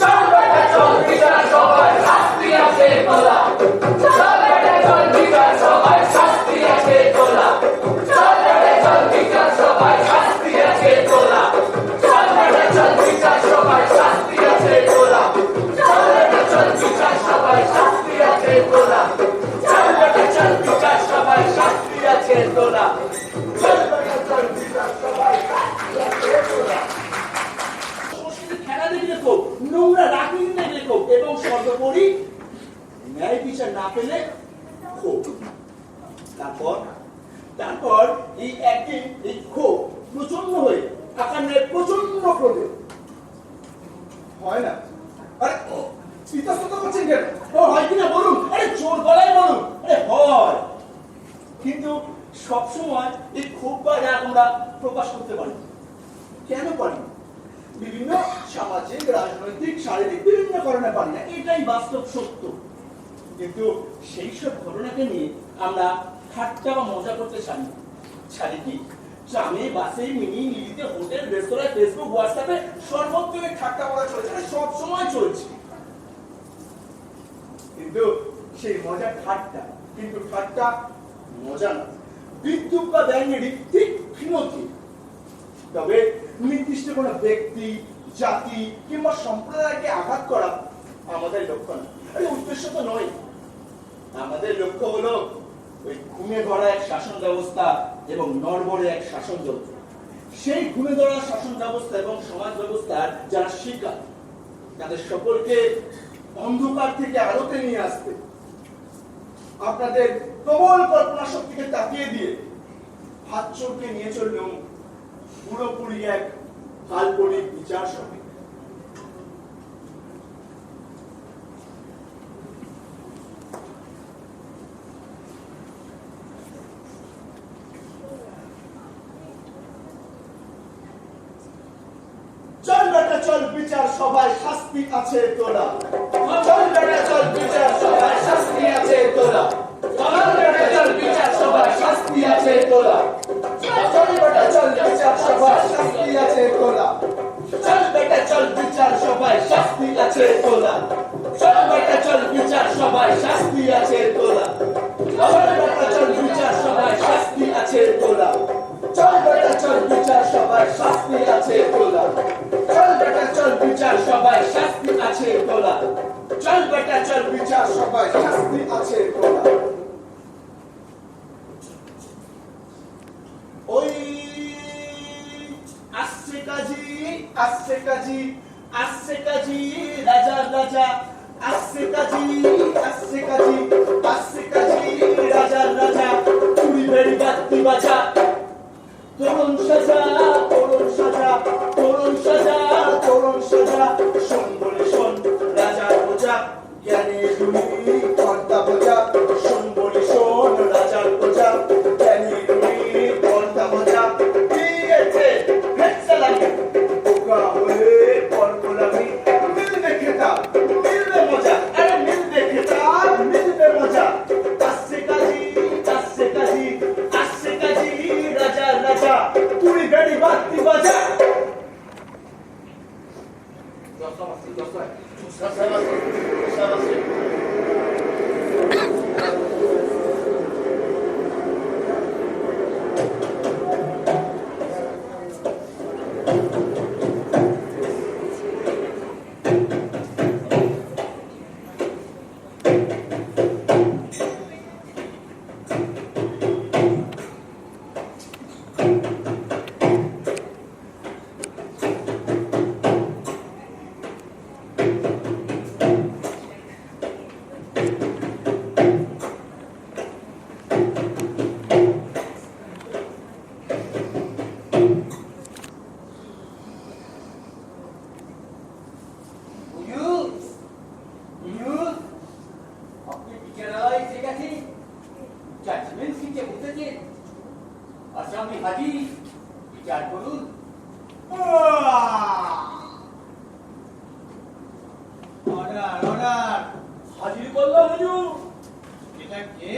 চল বেটা চল, বিচার সবাই শাস্তি আছে তোলা, চল বেটা চল, বিচার সবাই শাস্তি আছে তোলা, চল বেটা চল, বিচার সবাই শাস্তি আছে তোলা, চল বেটা চল, বিচার সবাই শাস্তি আছে তোলা, চল বেটা চল, বিচার সবাই শাস্তি আছে তোলা, চল বেটা চল, বিচার সবাই শাস্তি আছে তোলা, চল বেটা চল, বিচার সবাই শাস্তি আছে তোলা। সংস্কৃতি খেলা দেখে রেখো, নোংরা রাজনীতি দেখে রেখো, এবং সর্বোপরি ন্যায় বিচার না পেলে ক্ষোভ। তারপর তারপর এই একদিন এই ক্ষোভ প্রচন্ড হয়ে আকার নেয় প্রচন্ড ক্রোধে। হয় না? আরে ইতস্তত করছেন কেন? হয় কিনা বলুন, আরে জোর গলায় বলুন। আরে হয়, কিন্তু সবসময় এই ক্ষোভ বা রাগ আমরা প্রকাশ করতে পারি। কেন পারি? বিভিন্ন সামাজিক, রাজনৈতিক, শারীরিক বিভিন্ন কারণে পারি না, এটাই বাস্তব সত্য। কিন্তু সেই সব ঘটনাকে নিয়ে আমরা ঠাট্টা বা মজা করতে চাই না। ছাড়ি কি ট্রামে, বাসে, মিনি, মিলিতে, হোটেল, রেস্তোরাঁ, ফেসবুক, হোয়াটসঅ্যাপে সর্বত্র ঠাট্টা করা চলছে, সব সময় চলছে। কিন্তু সেই মজা ঠাট্টা, কিন্তু ঠাট্টা মজা না, বিদ্যুৎ বা ব্যঙ্গের ঠিক বিনতি। তবে নির্দিষ্ট কোনো ব্যক্তি, জাতি কিংবা সম্প্রদায়কে আঘাত করা আমাদের লক্ষ্য না, আরে উদ্দেশ্য তো নয়। আমাদের লক্ষ্য হলো ওই ঘুমে ধরা এক শাসন ব্যবস্থা এবং নড়বড়ে এক শাসন যন্ত্র। সেই ঘুমে ধরা শাসন ব্যবস্থা এবং সমাজ ব্যবস্থার যারা শিকার, তাদের সকলকে অন্ধকার থেকে আলোতে নিয়ে আসতে আপনাদের প্রবল কল্পনা শক্তিকে তাকিয়ে দিয়ে হাত চোরকে নিয়ে চললেও পুরোপুরি এক কাল্পনিক বিচার সঙ্গে। বিচার সভায় শাস্তি আছে তোরা চল বেটা চল বিচার সভায় শাস্তি আছে তোরা চল বেটা চল বিচার সভায় শাস্তি আছে তোরা চল বেটা চল বিচার সভায় শাস্তি আছে তোরা চল বেটা চল বিচার সভায় শাস্তি আছে তোরা চল বেটা চল বিচার সভায় শাস্তি আছে তোরা চল বেটা চল বিচার সভায় শাস্তি আছে তোরা চল বেটা চল বিচার সভায় শাস্তি আছে তোরা চল বেটা চল বিচার সভায় শাস্তি আছে তোরা চল বেটা চল বিচার সভায় শাস্তি আছে তোরা ওই আসছে কাজী আসছে কাজী আসছে কাজী রাজা রাজা আসছে কাজী আসছে কাজী আসছে কাজী রাজা রাজা চুরি বেড়ি বাতি বাজা তরুণ সাজা তরুণ সাজা তরুণ সাজা তরুণ সাজা শোন বলে শোন রাজার বোঝা জ্ঞানে তুমি কর্তা বোঝা শোন বলে শোন রাজার বোঝা জ্ঞানে তুমি কর্তা বোঝা দিয়েছে ভেতসালামি বোকা হয়ে পরপরামি মিলবে খেতা মিলবে মজা আরে মিলবে খেতা মিলবে মজা আসছে কাজী আসছে কাজী আসছে কাজী রাজা রাজা তুই বেড়ি বাতি বাজা হাজির করলাম হুজুর এটা কে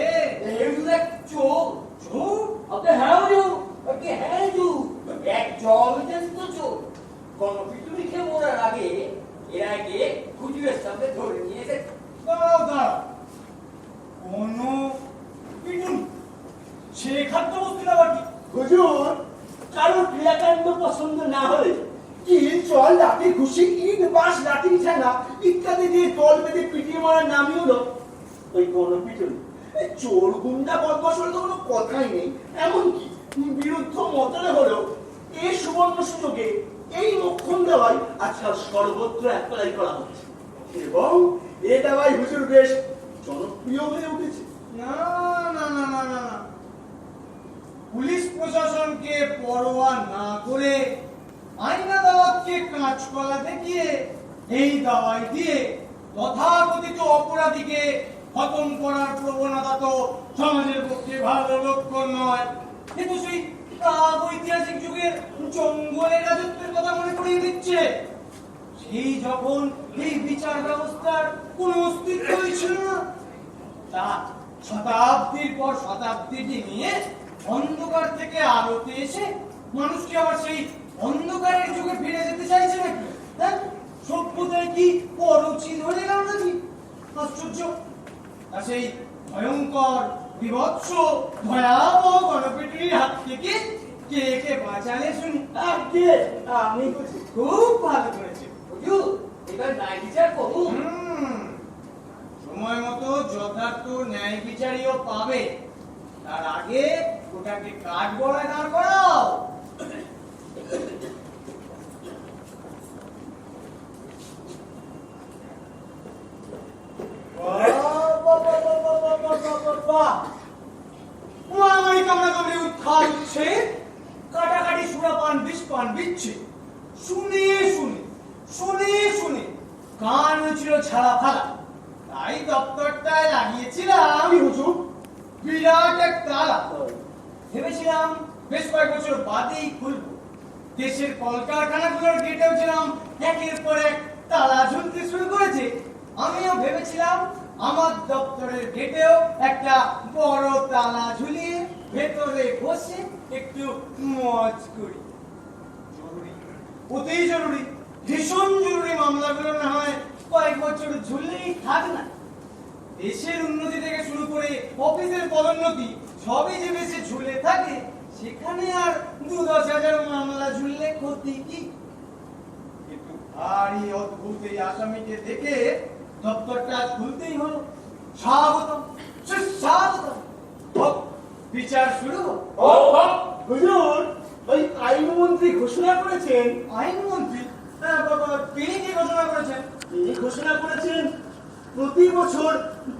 এই হুজুর চোর চোর আপনি হ্যাঁ হুজুর আপনি হ্যাঁ হুজুর এক জলজন্ত চোর গণপিটুনি খেয়ে মরার আগে এরা গিয়ে হুজুরের সামনে ধরে নিয়ে এসে দাঁড়াও দাঁড়াও কোন পিটুনি সে খাদ্য বস্তু না বাকি হুজুর কারোর ক্রিয়াকাণ্ড পছন্দ না হলে কিল চল লাঠি ঘুষি ইট বাঁশ লাঠি ঠেঙা ইত্যাদি দিয়ে তল বেঁধে পিটিয়ে মারার নামই হলো ওই গণপিটুনি চোর গুন্ডা বদমাশ হলে তো কোনো কথাই নেই এমনকি বিরুদ্ধ মতলে হলেও এই সুবর্ণ সুযোগে এই মক্ষণ দেওয়াই আজকাল সর্বত্র অ্যাপ্লাই করা হচ্ছে এবং এ দেওয়াই হুজুর বেশ জনপ্রিয় হয়ে উঠেছে না না না না না না পুলিশ প্রশাসনকে পরোয়া না করে আইনা দাওয়াতকে কাঁচকলা দেখিয়ে এই দাওয়াই দিয়ে তথাকথিত অপরাধীকে খতম করার প্রবণতা তো সমাজের পক্ষে ভালো লক্ষণ নয় কিন্তু সেই ঐতিহাসিক যুগের জঙ্গলের রাজত্বের কথা মনে করিয়ে দিচ্ছে সেই যখন এই বিচার ব্যবস্থার কোনো অস্তিত্বই ছিল না তা শতাব্দীর পর শতাব্দীটি নিয়ে অন্ধকার থেকে আলোতে এসে মানুষকে আবার সেই অন্ধকারের যুগে ফিরে যেতে চাইছে নাকি হ্যাঁ সভ্যতায় কি পরচিন হয়ে গেল নাকি আশ্চর্য আর সেই ভয়ঙ্কর বিভৎস ভয়াবহ গণপিটুনির হাত থেকে কে কে বাঁচালে শুনি কে আমি খুব ভালো করেছে হুজুর এবার ন্যায় বিচার করুন সময় মতো যথার্থ ন্যায় বিচারীও পাবে তার আগে ওটাকে কাঠ গড়ায় দাঁড় করাও মারামারি কামড়াকামড়ি উত্থান উঠছে কাটাকাটি সুরাপান বিষপান বিচ্ছে শুনে শুনে শুনে শুনে কান হয়েছিল ছাড়া ফালা তাই দপ্তরটায় লাগিয়েছিলাম হুজুর বিরাট এক তালা ভেবেছিলাম বেশ কয়েক বছর বাদেই খুলবো দেশের কলকারখানাগুলোর গেটেও যেরকম একের পর এক তালা ঝুলতে শুরু করেছে, আমিও ভেবেছিলাম আমার দপ্তরের গেটেও একটা বড় তালা ঝুলিয়ে ভেতরে বসে একটু মজ করি। জরুরি, অতি জরুরি, ভীষণ জরুরি মামলাগুলো না হয় কয়েক বছর ঝুললেই থাক না। দেশের উন্নতি থেকে শুরু করে অফিসের পদোন্নতি সবই যে বেশি ঝুলে থাকে, সেখানে আর ২-১০ মামলা ঝুললে ক্ষতি কি? কিন্তু ভারী অদ্ভুত এই আসামিকে দেখে দপ্তরটা খুলতেই হলো। স্বাগতম, সুস্বাগতম, হোক বিচার শুরু হোক। হুজুর, ওই আইনমন্ত্রী ঘোষণা করেছেন। আইনমন্ত্রী তিনি কি ঘোষণা করেছেন? তিনি ঘোষণা করেছেন প্রতি বছর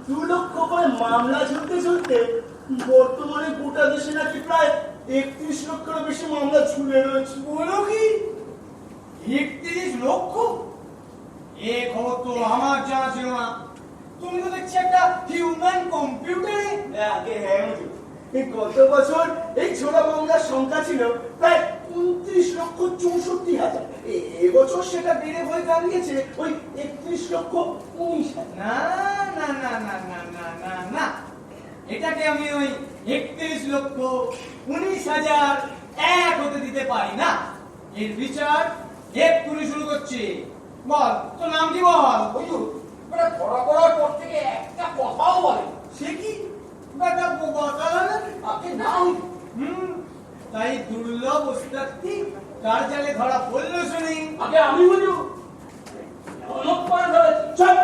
২ লক্ষ করে মামলা ঝুলতে ঝুলতে বর্তমানে গোটা দেশে নাকি প্রায় ৩১ লক্ষেরও বেশি মামলা ঝুলে রয়েছে। বলো কি ৩১ লক্ষ? এ খবর তো আমার জানা ছিল না। তুমি তো দেখছি একটা হিউম্যান কম্পিউটারে। আগে হ্যাঁ হুজুর, এই গত বছর এই ছোড়া মামলার সংখ্যা ছিল প্রায় ২৯,৬৪,০০০। এবছর সেটা বেড়ে হয়ে দাঁড়িয়েছে ওই ৩১,১৯,০০০। না না না না না না না না, এটাকে আমি ওই ৩১,১৯,০০০ হতে দিতে পারি না। এর বিচার এক্ষুনি শুরু করছি। বল, তোর নাম কি বল? হুজুর, মানে ধরা পড়ার পর থেকে একটা কথাও বলে। সে কি বেটা বোবা কালার? আপনি না হুজুর। তাই দুর্লভ ওস্তাদটি কার জালে ধরা পড়লো শুনি। আগে আমি হুজুর অনেক পরে ধরেছি। চল,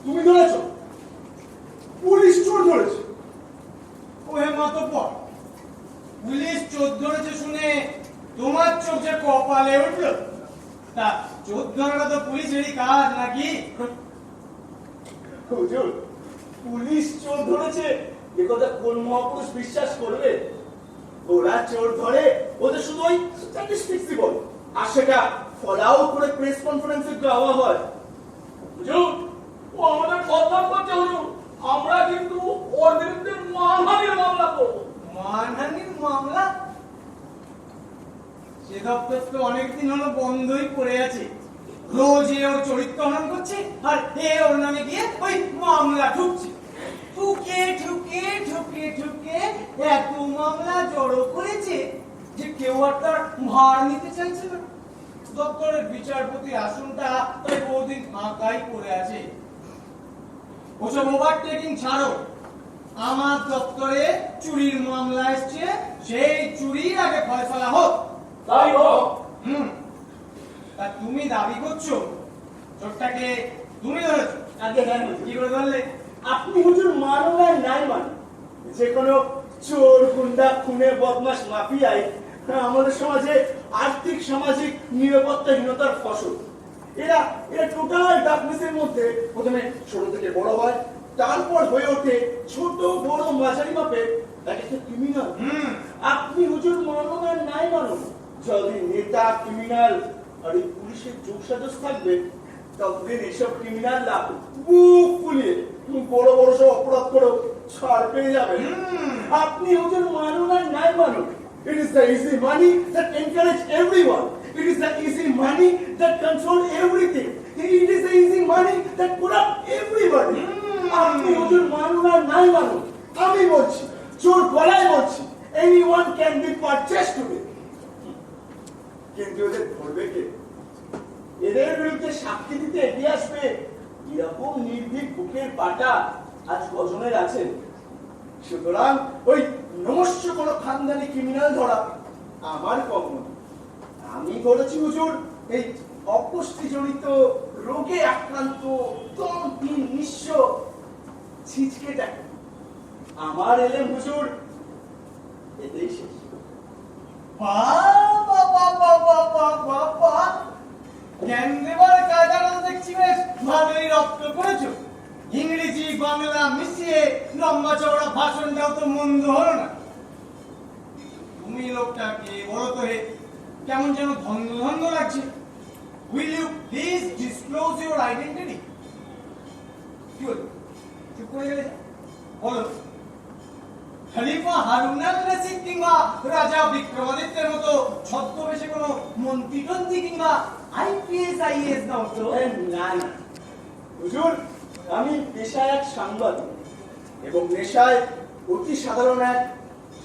তুমি ধরেছ? পুলিশ চোর ধরেছে। ওহে মাতব্বর, পুলিশ চোর ধরেছে শুনে তোমার চোখ যে কপালে উঠলো। তা চোর ধরাটা তো পুলিশেরই কাজ নাকি? হুজুর, পুলিশ চোর ধরেছে এ কথা কোন মহাপুরুষ বিশ্বাস করবে? ওরা চোর ধরে, ওদের শুধু ওই স্ট্যাটিস্টিক্সই বলে, আর সেটা ফলাও করে প্রেস কনফারেন্সে গাওয়া হয়। হুজুর, ও আমাদের বদনাম করছে হুজুর। আমরা কিন্তু ওর বিরুদ্ধে মানহানির মামলা করবো। মানহানির মামলা? সে দপ্তর তো অনেকদিন হলো বন্ধই পড়ে আছে। রোজ এ ওর চরিত্র হনন করছে, আর এ ওর নামে গিয়ে ওই মামলা ঠুকছে। ঠুকে ঠুকে ঠুকে ঠুকে এত মামলা জড়ো করেছে যে কেউ আর তার ভার নিতে চাইছে না। দপ্তরের বিচারপতি আসনটা তাই বহুদিন ফাঁকাই পড়ে আছে। ওসব ওভারটেকিং ছাড়ো, আমার দপ্তরে চুরির মামলা এসছে, সেই চুরির আগে ফয়সালা হোক। তাই হোক। তা তুমি দাবি করছো চোরটাকে তুমি ধরেছো? আগে হ্যাঁ হুজুর। কি করে ধরলে? আপনি হুজুর মানুন আর নাই মানুন, যে কোনো চোর, গুন্ডা, খুনে, বদমাশ, মাফিয়াই আমাদের সমাজে আর্থিক সামাজিক নিরাপত্তাহীনতার ফসল। এরা টোটাল ডার্কনেসের মধ্যে প্রথমে ছোট থেকে বড় হয়, তারপর হয়ে ওঠে ছোট বড় মাঝারি মাপের এক একটা ক্রিমিনাল। আপনি হুজুর মানুন আর নাই মানুন, যদি নেতা, ক্রিমিনাল আর এই পুলিশের যোগসাজশ থাকবে, ততদিন এইসব ক্রিমিনালরা বুক ফুলিয়ে বড় বড় সব অপরাধ করেও ছাড় পেয়ে যাবে। আপনি হুজুর মানুন আর নাই মানুন, it is the easy money that encourage everyone. It is the easy money that control everything. It is the easy money that corrupt everybody. আপনি হুজুর মানুন আর নাই মানুন, আমি বলছি, চোর গলায় বলছি, anyone can be purchased today. কিন্তু ওদের ধরবে কে? এদের বিরুদ্ধে সাক্ষী দিতে এগিয়ে আসবে এরকম নির্ভীক বুকের পাটা আজ কজনের আছেন? সুতরাং ওই নমস্য কোনো খানদানি ক্রিমিনাল ধরা আমার কম নয়। আমি ধরেছি হুজুর এই অপুষ্টি জনিত রোগে আক্রান্ত দমহীন নিঃস্ব ছিচকেটাকে। আমার এলেম হুজুর এতেই শেষ। বাবা বাবা বাবা বাবা, জ্ঞান দেবার কায়দাটা দেখছি বেশ ভালোই রপ্ত করেছো। ইংরেজি বাংলা মিশিয়ে লম্বা চওড়া ভাষণটাও তো মন্দ হলো না। তুমি লোকটাকে বলো তো হে, কেমন যেন ধন্য ধন্য লাগছে। Will you please disclose your identity? কি হলো, চুপ করে গেলে? বলো। খলিফা হারুন আল রশিদ কিংবা রাজা বিক্রমাদিত্যের মতো ছদ্মবেশে কোনো মন্ত্রী কিংবা আইপিএস আইএস নাও তো? না না হুজুর, আমি পেশায় এক সাংবাদিক এবং নেশায় অতি সাধারণ এক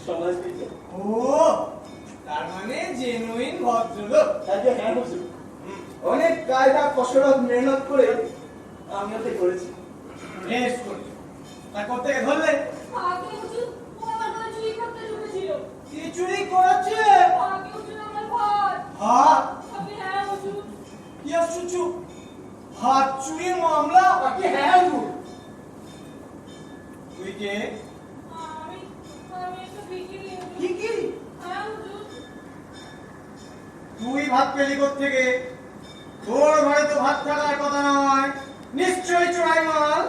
সমাজবিদ। ও, তার মানে জেনুইন ভদ্রলোক। হ্যাঁ হুজুর, অনেক কায়দা কসরত মেহনত করে আমি ওতে করেছি। বেশ করে তা করতে ধরলে আগে হুজুর ও আমার ঘরে চুরি করতে ঢুকেছিল। কি চুরি করেছে? আগে হুজুর আমার ভাত। হাত? আগে হ্যাঁ হুজুর। কি আশ্চর্য, হাত চুরির মামলা? হ্যাঁ হুজুর। তুই কে? আমি একটা বিক্রি হুজুর। কি কি? হ্যাঁ হুজুর। তুই ভাত পেলি থেকে? তোর ঘরে তো ভাত থাকার কথা নয়, নিশ্চয়ই চোরাই মাল।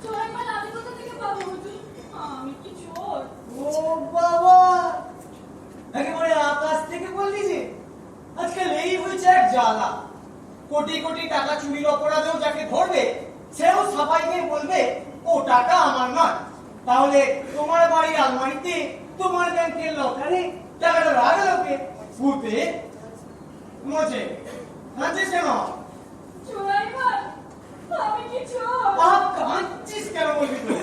চোরাই মাল আমি কোথা থেকে পাবো হুজুর? আমি কি চোর? ও বাবা, একেবারে আকাশ থেকে বললি যে? আজকাল এই হয়েছে এক জ্বালা, কোটি কোটি টাকা চুরির অপরাধেও যাকে ধরবে সেও সাফাই দিয়ে বলবে ও টাকা আমার নয়। তাহলে তোমার বাড়ির আলমারিতে, তোমার ব্যাংকের লকারে টাকাটা রাখলো কে? ভূতে মোচে কাঁদছিস কেন? চোরাই মাল আমি কি চোর? বাপ কাঁদছিস কেন বলবি তো?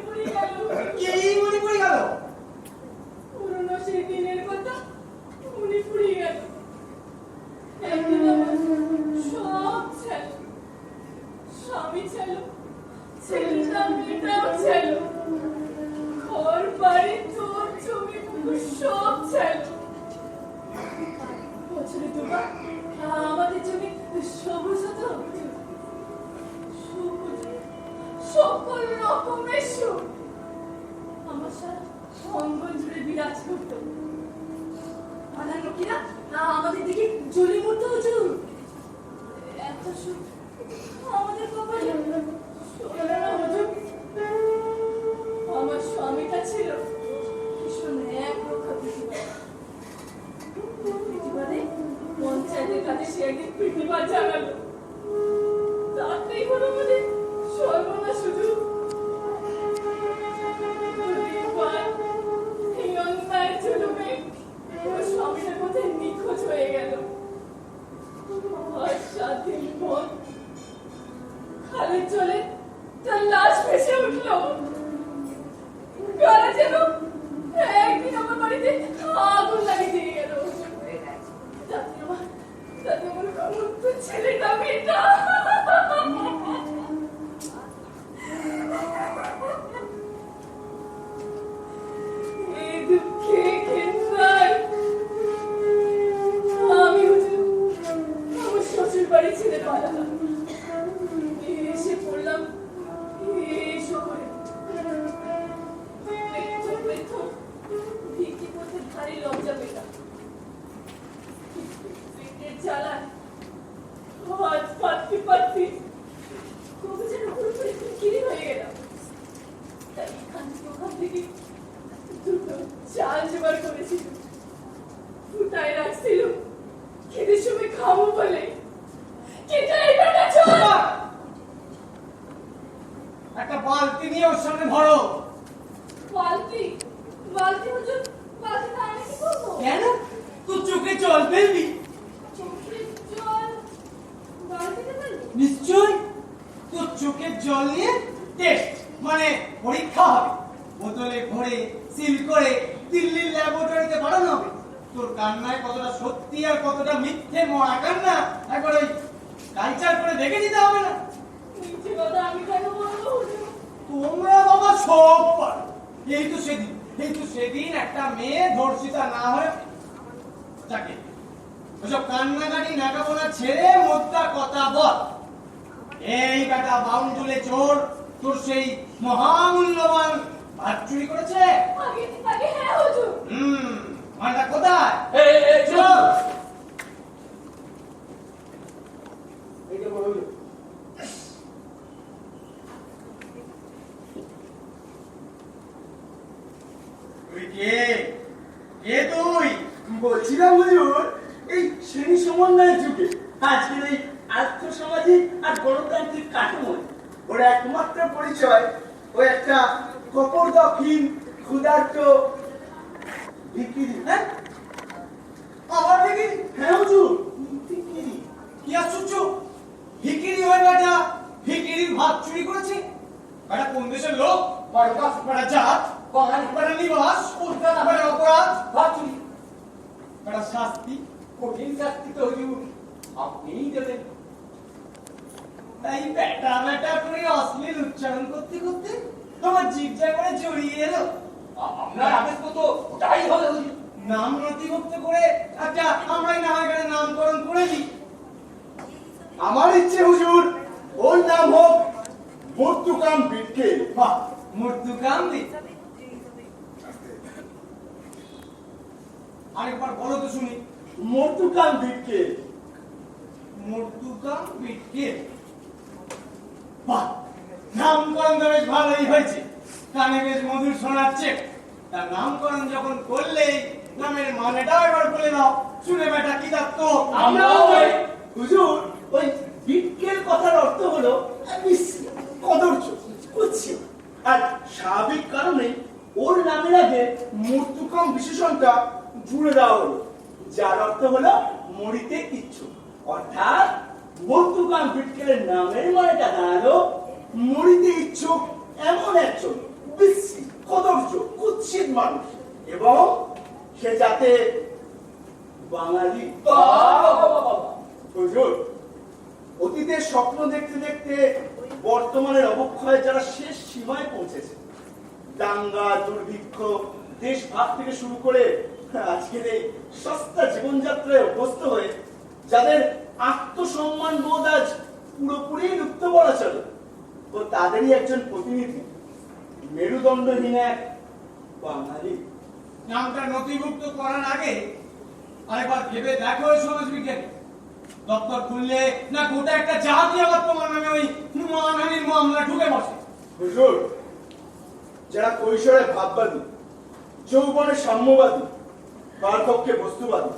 পুড়ে গেল হুজুর। কেই মনে পড়ে গেল? পুরনো সেই দিনের কথা মনে পড়ে গেল। একদিন আমার সব ছিল, স্বামী ছিল, ছেলেটা মেয়েটাও ছিল, ঘর বাড়ি তোর জমি পুকুর সব ছিল। বছরে দুবার আমাদের জমি সবুজ হতো, সবুজ সকল রকমের সুখ আমার সারা অঙ্গন জুড়ে বিরাজ করতো। পাড়ার লোকেরা আমাদের দিকে জ্বলে মরতো হুজুর। এত সুখ আমাদের কপালে ষোলো না হুজুর। আমার স্বামীটা ছিল ভীষণ এক রক্ষা প্রতিবাদে পঞ্চায়েতের কাছে সে একদিন প্রতিবাদ জানালো। তাতেই হলো আমাদের সর্বনাশ হুজুর। এই অন্যায় জুলুমে ওর স্বামীটা কোথায় নিখোঁজ হয়ে গেল। আর 7 দিন পর খালের জলে তার লাশ ভেসে উঠলো। কারা যেন একদিন আমার বাড়িতে আগুন লাগিয়ে দিয়ে গেল। তাতে আমার মুক্ত ছেলেটা মেয়েটা এই দুঃখে ঘেন্নায় আমি হুজুর আমার শ্বশুর বাড়ি ছেড়ে পালালাম। এসে পড়লাম এই শহরে। প্রথম ভিকি পথে ভারী লজ্জা পেলাম। পেটের জ্বালায় হাত পাততে পাততে কবে যেন পুরোপুরি কিরি হয়ে গেলাম। তাই এখান থেকে দুটো চাল জোগাড় করেছিল, ফুটায় রাখছিল খেতে সময় খাবো বলে। কিন্তু এই বেটা চোর! একটা বালতি নিয়ে ওর সামনে ভরো। বালতি বালতি হুজুর, বালতিতে আমি কি করবো? কেন? তুই চোখে জল ফেলবি? চোখের জল বালতিতে ফেলবো? নিশ্চয়। তোর চোখের জল নিয়ে টেস্ট মানে পরীক্ষা হবে, বোতলে ভরে সিল করে দিল্লির ল্যাবরেটরিতে পাঠানো হবে। তোর কান্নায় কতটা সত্যি আর কতটা মিথ্যে মরা কান্না একবার ওই কালচার করে দেখে দিতে হবে না? মিথ্যে কথা আমি কেন বলবো হুজুর? তোমরা বাবা সব পারো। এই তো সেদিন একটা মেয়ে ধর্ষিতা না হয়ে তাকে ওসব কান্নাকাটি নাকাবোনা ছেড়ে মোদ্দা কথা বল। এই বেটা বাউন্ডুলে চোর তোর সেই মহামূল্যবান ভাত চুরি করেছে? আগে হ্যাঁ হুজুর। মানটা কোথায়? চল। এইটা বলো হুজুর। তুই কে? কে তুই? বলছিলাম হুজুর, এই শ্রেণী সমন্বয়ের যুগে আজকের এই আর্থসামাজিক আর গণতান্ত্রিক কাঠামোয় ওর একমাত্র পরিচয় ও একটা কপর দক্ষিণ ক্ষুধার্ত ভিখিরি। হ্যাঁ আবার ভিখিরি? হ্যাঁ হুজুর, ভিখিরি। কি আশ্চর্য, ভিখিরি হয়ে বেটা ভিখিরির ভাত চুরি করেছে? বেটা কোন দেশের লোক? বেটা জাত, বেটা নিবাস, বেটা অপরাধ, ভাত চুরি, বেটা শাস্তি, কঠিন শাস্তি তো হুজুর আপনিই দেবেন। তাই বেটা বেটা করে অশ্লীল উচ্চারণ করতে করতে আমার জিভটা করে জড়িয়ে এলো। আপনার আদেশ মতো ওটাই হবে হুজুর। নাম নথিভুক্ত করে আচ্ছা আমরাই না হয় এখানে নামকরণ করে দিই। আমার ইচ্ছে হুজুর, ওর নাম হোক মর্তুকাম বিটকেল। বাহ, মর্তুকাম দি। আরেকবার বলো তো শুনি। মর্তুকাম বিটকেল। মর্তুকাম বিটকেল। বাহ, নামকরণ তো বেশ ভালোই হয়েছে, কানে বেশ মধুর শোনাচ্ছে। তার নামকরণ যখন করলে নামের মানেটাও এবার বলে দাও, শুনে বেটা কি থাকতো। আমরাও ওই হুজুর, ওই বিটকেল কথার অর্থ হলো বিশ্রী, কদর্য, কুৎসিত। আর স্বাভাবিক কারণে ওর নামের আগে মর্তুকাম বিশেষণটা জুড়ে দেওয়া হলো, যার অর্থ হলো মরিতে ইচ্ছুক। অর্থাৎ মর্তুকাম বিটকেলের নামের মানেটা দাঁড়ালো মরিতে ইচ্ছুক এমন একজন বিশ্রী, কদর্য, কুৎসিত মানুষ, এবং সে যাতে বাঙালি। হুজুর, অতীতের স্বপ্ন দেখতে দেখতে বর্তমানের অবক্ষয় যারা শেষ সীমায় পৌঁছেছে, দাঙ্গা, দুর্ভিক্ষ, দেশভাগ থেকে শুরু করে আজকের এই সস্তা জীবনযাত্রায় অভ্যস্ত হয়ে যাদের আত্মসম্মান বোধ আজ পুরোপুরি লুপ্ত বলা চলে, ও তাদেরই একজন প্রতিনিধি, মেরুদণ্ডহীন এক বাঙালি। নামটা নথিভুক্ত করার আগে আরেকবার ভেবে দেখো সমাজবিজ্ঞানী, দপ্তর খুললে না গোটা একটা জাতি আবার তোমার নামে ওই মানহানির মামলা ঢুকে বসে। হুজুর, যারা কৈশোরে ভাববাদী, যৌবনে সাম্যবাদী, বার্ধক্যে বস্তুবাদী,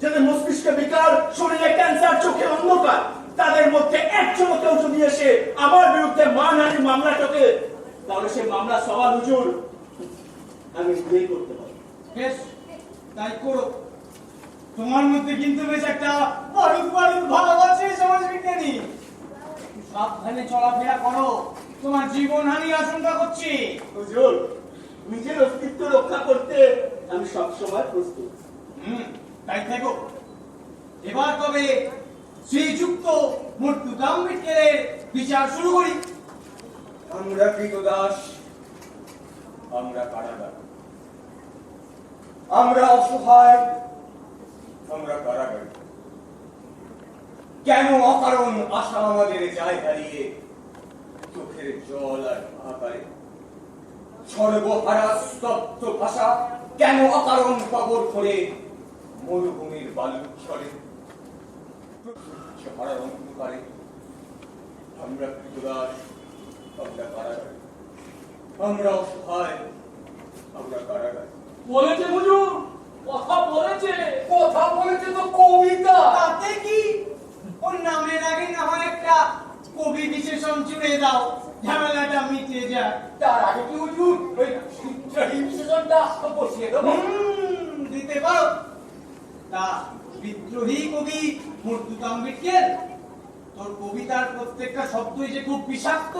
যাদের মস্তিষ্কে বিকার, শরীরে ক্যান্সার, চোখে অন্ধকার, তাদের মধ্যে একজনও কেউ যদি এসে আমার বিরুদ্ধে মানহানির মামলা টোকে, তাহলে সে মামলা সবার হুজুর আমি নিজেই করতে পারি। বেশ, তাই করো। তোমার মধ্যে কিন্তু বেশ একটা বারুদ বারুদ ভাব আছে সমাজবিজ্ঞানী। সাবধানে চলাফেরা করো, তোমার জীবনহানি আশঙ্কা করছি। হুজুর, নিজের অস্তিত্ব রক্ষা করতে আমি সবসময় প্রস্তুত। তাই থেকো। এবার তবে শ্রীযুক্ত মর্তুকাম বিটকেলের বিচার শুরু করি। আমরা কৃতদাস, আমরা কারাগার, আমরা অসহায়, আমরা কারাগার। কেন অকারণ আশা আমাদের যায় হারিয়ে, চোখের জল আর হাহাকারে, সর্বহারা স্তব্ধ ভাষা কেন অকারণ কবর করে মরুভূমির বালুচ্ছরে, হারার অন্ধকারে। আমরা কৃতদাস, আমরা কারাগার, আমরা অসহায়, আমরা কারাগার। বলেছে হুজুর, কথা বলেছে, কথা বলেছে তো কবিতা। তাতে কি, ওর নামের আগে না হয় একটা কবি বিশেষণ জুড়ে দাও, ঝামেলাটা মিটে যায়। তার আগে কি হুজুর ওই বিদ্রোহী বিশেষণটা বসিয়ে দেবো? দিতে পারো। তা বিদ্রোহী কবি মর্তুকাম বিটকেল, তোর কবিতার প্রত্যেকটা শব্দই যে খুব বিষাক্ত।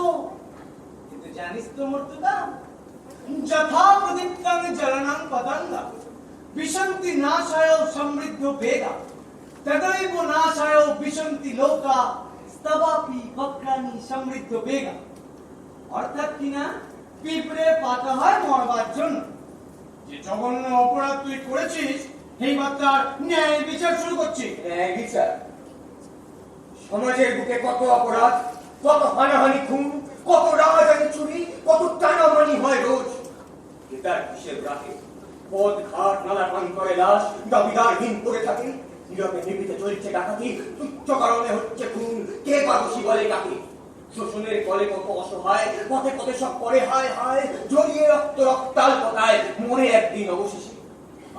কিন্তু জানিস তো মর্তুকাম, যথা প্রদীপ্তাং জ্বলনাং পতঙ্গা বিশন্তি নাশায় সমৃদ্ধ বেগা তদৈব নাশায় বিশন্তি লোকা স্তবাপি বক্রানি সমৃদ্ধ বেগা। অর্থাৎ কিনা পিঁপড়ে পাতা হয় মরবার জন্য। যে জঘন্য অপরাধ তুই করেছিস, এইবার তার ন্যায় বিচার শুরু করছি। ন্যায় বিচার? সমাজের বুকে কত অপরাধ, কত হানাহানি, খুন, কত রাহাজানি, চুরি, কত টানামানি হয় রোজ। এটার হিসেব রাখে। পথ ঘাট নালা প্রান্তরে লাশ দাবিদারহীন পড়ে থাকে। নীরবে নিভৃতে চলছে ডাকাতি, তুচ্ছ কারণে হচ্ছে খুন, কে বা দোষী বলে কাকে। শোষণের ফলে কত অসহায়, পথে পথে সব করে হায় হায়, জড়িয়ে রক্ত রক্তাল কথায় মরে একদিন অবশেষে।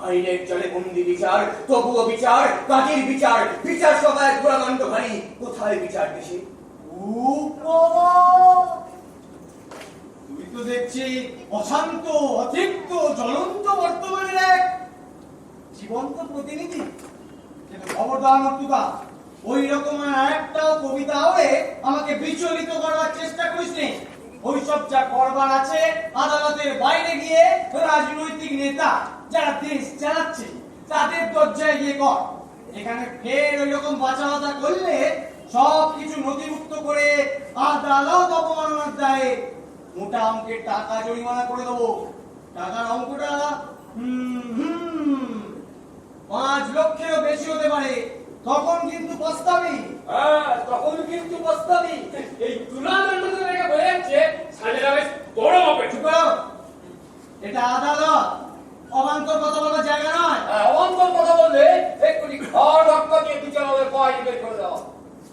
আইনের জলে বন্দি বিচার, তবুও বিচার, কাজের বিচার, বিচার সভায় ঘোড়াদণ্ড ভারী, কোথায় বিচার দেশে? তুই তো দেখছি অশান্ত, অতিরিক্ত, জ্বলন্ত বর্তমানের এক জীবন্ত প্রতিনিধি। কিন্তু খবরদার মর্তুকা, ওই রকম একটা কবিতা হবে আমাকে বিচলিত করবার চেষ্টা করিস নে। ওইসব যা করবার আছে আদালতের বাইরে গিয়ে রাজনৈতিক নেতা যারা দেশ চালাচ্ছে তাদের দরজায় গিয়ে কর। এখানে ফের ওই রকম বাঁচাবাচা করলে সব কিছু নথিভুক্ত করে আদালত অবমাননার দায়ে মোটা অঙ্কের টাকা জরিমানা করে দেবো। টাকার অঙ্কটা 5 লক্ষেরও বেশি হতে পারে। তখন কিন্তু পস্তাবি। হ্যাঁ, তখন কিন্তু প্রস্তাবই। এই তুলাদণ্ড তো দেখে বোঝা যাচ্ছে সাজেরা বেশ বড় হবে। চুপ করো। এটা আদালত, অবান্তর কথা বলার জায়গা নয়। অবান্তর কথা বললে এক্ষুনি ঘর ধাক্কা দিয়ে বিচারকের বাইরে বের করে দাও।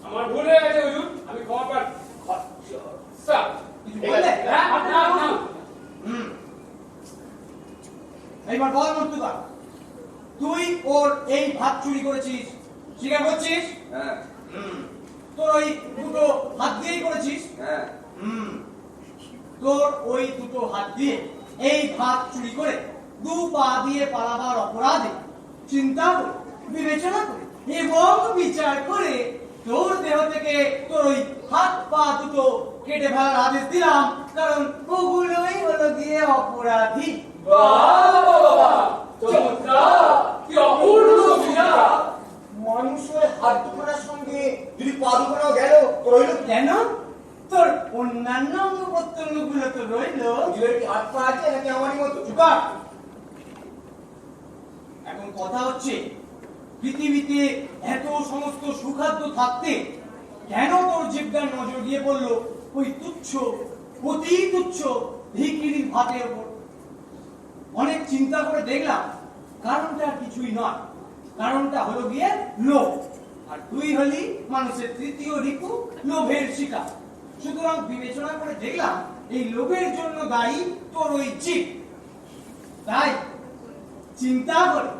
আমার ভুল হয়ে গেছে হুজুর, আমি ক্ষমা পান। স্যার, কিছু বললে? হ্যাঁ, না। এইবার বল মর্তুকা, তুই ওর এই ভাত চুরি করেছিস, স্বীকার করছিস? হ্যাঁ তোর ওই দুটো হাত দিয়েই করেছিস? হ্যাঁ তোর ওই দুটো হাত দিয়ে এই ভাত চুরি করে 2 পা দিয়ে পালাবার অপরাধে চিন্তা করে, বিবেচনা করে এবং বিচার করে তোর দেহ থেকে তোর ওই হাত পা দুটো কেটে ফেলার আদেশ দিলাম, কারণ ওগুলোই হলো গিয়ে অপরাধী। কি অপূর্ব বিচার! মানুষের হাত দুখানার সঙ্গে যদি পা দুখানাও গেল তো রইল কি? কেন? তোর অন্যান্য অঙ্গ প্রত্যঙ্গ গুলো তো রইল। হুজুরের কি হাত পা আছে নাকি আমারই মতো? চুকার। এখন কথা হচ্ছে, পৃথিবীতে এত সমস্ত সুখাদ্য থাকতে কেন তোর জিহ্বার নজর দিয়ে পড়লো ওই তুচ্ছ, অতি তুচ্ছ ভিখিরির ভাতের উপর? অনেক চিন্তা করে দেখলাম কারণটা আর কিছুই নয়, কারণটা হলো গিয়ে লোভ। আর তুই হলি মানুষের তৃতীয় রিপু, লোভের শিকার। সুতরাং বিবেচনা করে দেখলাম এই লোভের জন্য দায়ী তোর ওই জিভ। তাই চিন্তা করে,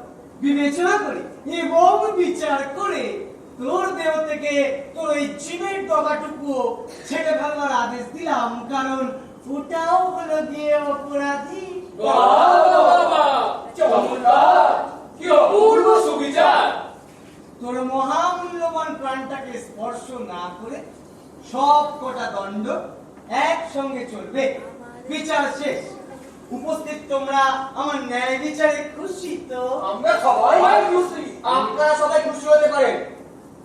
বিবেচনা করে এবং বিচার করে তোর দেহ থেকে তোর ওই জিভের ডগাটুকু ছেড়ে ফেলবার আদেশ দিলাম, কারণ ওটাও হলো গিয়ে অপরাধী। কি অপূর্ব সুবিচার! তোর মহামূল্যবান প্রাণটাকে স্পর্শ না করে সব কটা দণ্ড একসঙ্গে চলবে। বিচার শেষ। উপস্থিত তোমরা আমার ন্যায় বিচারে খুশি তো? আমরা সবাই খুশি। আপনারা সবাই খুশি হতে পারেন,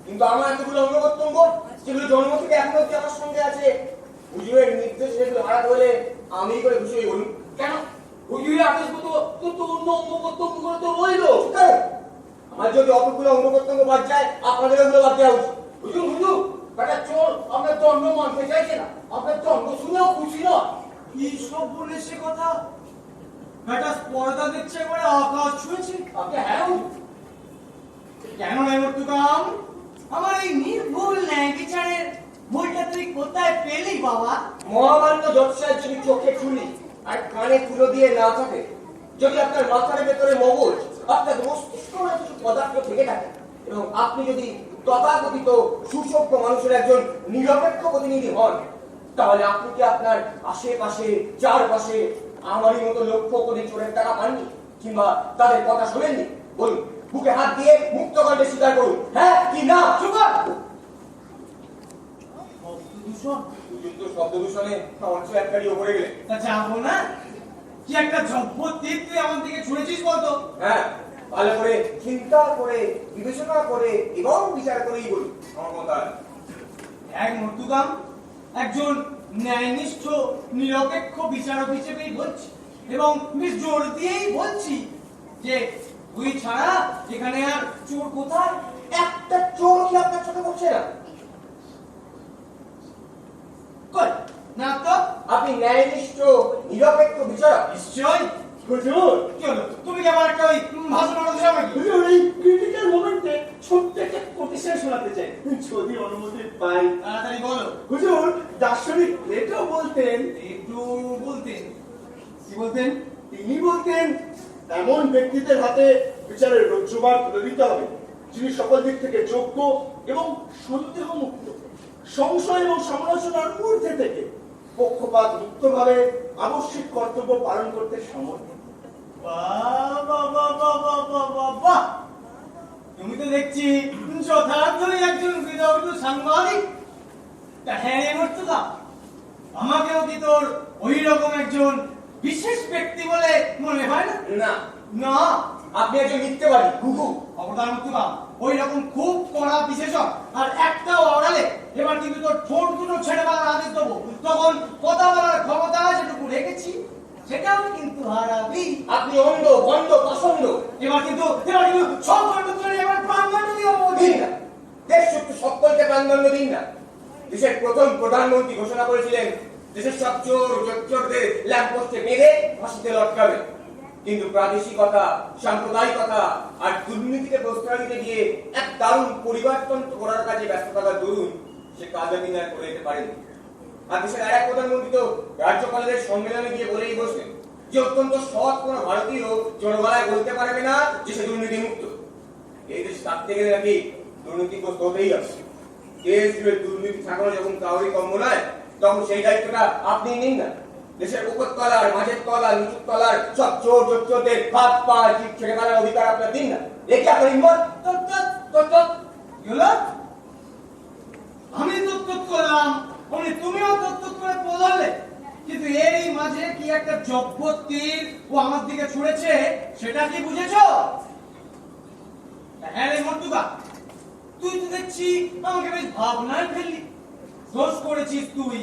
কিন্তু আমার এতগুলো অঙ্গ প্রত্যঙ্গ যেগুলো জন্ম থেকে এখনো অব্দি আমার সঙ্গে আছে, হুজুরের নির্দেশ যেগুলো হারাতে হলে আমি করে খুশি হই। বলুন কেন? হুজুরের আদেশ মতো তো অন্য অঙ্গ প্রত্যঙ্গগুলো তো রইল। আমার যদি অতগুলো অঙ্গ প্রত্যঙ্গ বাদ যায়, আপনাদের ওগুলো বাদ দেওয়া উচিত। হুজুর, বেটা চোর আপনার দণ্ড মানতে চাইছে না। আপনার দণ্ড শুনেও খুশি নয়। কি সব বলে সে কথা? একটা স্পর্ধা দিচ্ছে বলে আকাশ ছুঁয়েছে। আপনি হ্যাঁ হুজুর। কেন নাই মর্তুকাম? আমার এই নির্ভুল ন্যায় বিচারের বইটা তুই কোথায় পেলি বাবা? মহামান্য জজ সাহেব যদি চোখে চুলি আর কানে তুলো দিয়ে না থাকে, যদি আপনার মাথার ভেতরে মগজ, আপনার মস্তিষ্ক কিছু পদার্থ থেকে থাকে, এবং আপনি যদি তথাকথিত সুসভ্য মানুষের একজন নিরপেক্ষ প্রতিনিধি হন, তাহলে আপনি কি আপনার আশেপাশে চারপাশে আমারই মতো লক্ষ্য করে চোরের টাকা পাননি, কিংবা তাদের কথা শোনেননি? বলুন, বুকে হাত দিয়ে মুক্ত কণ্ঠে স্বীকার করুন, হ্যাঁ কি না? শব্দ দূষণে আমার চেয়ারকারি ওপরে গেলে তা যাবো না? কি একটা জব্ব তীর তুই আমার দিকে ছুঁড়েছিস বলতো? হ্যাঁ, ভালো করে চিন্তা করে বিবেচনা করে এবং বিচার করেই বলুন আমার কথা। এক মর্তুকাম, একজন ন্যায়নিষ্ঠ নিরপেক্ষ বিচারক হিসেবেই বলছি, এবং বেশ জোর দিয়েই বলছি যে তুই ছাড়া এখানে আর চোর কোথায়? একটা চোর কি আপনার চোখে পড়ছে না? কই না তো? আপনি ন্যায়নিষ্ঠ নিরপেক্ষ বিচারক। নিশ্চয়। হুজুর, কি হলো? তুমি কি আমার একটা ওই ভাষণ আনতে চাও নাকি? হুজুর, এই ক্রিটিক্যাল মোমেন্টে ছোট্ট একটা কোটেশন শোনাতে চাই, যদি অনুমতি পাই। তাড়াতাড়ি বলো। হুজুর, দার্শনিক প্লেটো বলতেন, একটু বলতেন। কি বলতেন? তিনি বলতেন এমন ব্যক্তিদের হাতে বিচারের রজ্জুমার তুলে দিতে হবে যিনি সকল দিক থেকে যোগ্য এবং সন্দেহ মুক্ত, সংশয় এবং সমালোচনার ঊর্ধ্বে থেকে পক্ষপাত মুক্তভাবে আবশ্যিক কর্তব্য পালন করতে সমর্থ। বাহ বাহ বাহ বাহ বাহ বাহ বাহ বাহ! তুমি তো দেখছি যথার্থই একজন বিদগ্ধ সাংবাদিক। তা হ্যাঁ রে মর্তুদা, আমাকেও কি তোর ওই রকম একজন বিশেষ ব্যক্তি বলে মনে হয় না? না, না, আপনি একজন মিথ্যেবাদী, ঘুঘু। অবদান মর্তুদা, ওই রকম খুব কড়া বিশেষণ আর একটাও অড়ালে এবার কিন্তু তোর ঠোঁট দুটো ছেড়ে ফেলার আদেশ দেবো। তখন কথা বলার ক্ষমতা যেটুকু রেখেছি সেটাও কিন্তু হারাবি। আপনি অন্ধ, বন্ধ, পছন্দ। এবার কিন্তু সব দণ্ড করে এবার প্রাণদণ্ড দিয়ে দিন না, দেশ সত্য সকলকে প্রাণদণ্ড দিন না। দেশের প্রথম প্রধানমন্ত্রী ঘোষণা করেছিলেন দেশের সব চোর জোচ্চোরদের ল্যাম্পপোস্টে বেঁধে ফাঁসিতে লটকাবে। কিন্তু প্রাদেশিকতা, সাম্প্রদায়িকতা আর দুর্নীতিকে প্রশ্রয় দিতে গিয়ে এক দারুণ পরিবারতন্ত্র করার কাজে ব্যস্ত থাকার দরুন সে কাজ আপনি আর করে যেতে পারেনি। আর দেশের আর এক প্রধানমন্ত্রী তো রাজ্যপালদের সম্মেলনে গিয়ে বলেই বসলেন যে অত্যন্ত সৎ কোনো ভারতীয় জনগণায় বলতে পারবে না যে সে দুর্নীতি মুক্ত। এই দেশ থাকতে গেলে নাকি দুর্নীতিগ্রস্ত হতেই আছে। দেশ জুড়ে দুর্নীতি ঠেকানো যখন কাউরি কম নয়, তখন সেই দায়িত্বটা আপনি নিন না। দেশের উপর তলার, মাঝের তলার, নিচুর তলার সব চোর জোচ্চোরদের হাত পা জিপ ছেড়ে ফেলার অধিকার আপনার দিন না। দেখি আপনার হিম্মত। আমি তত্ত্ব করলাম, অমনি তুমিও তত্ত্ব করে বললে, কিন্তু এই মাঝে কি একটা জব্ব তীর ও আমার দিকে ছুঁড়েছে সেটা কি বুঝেছো? হ্যাঁ রে মর্তুদা, তুই তো দেখছি আমাকে বেশ ভাবনায় ফেললি। দোষ করেছিস তুই,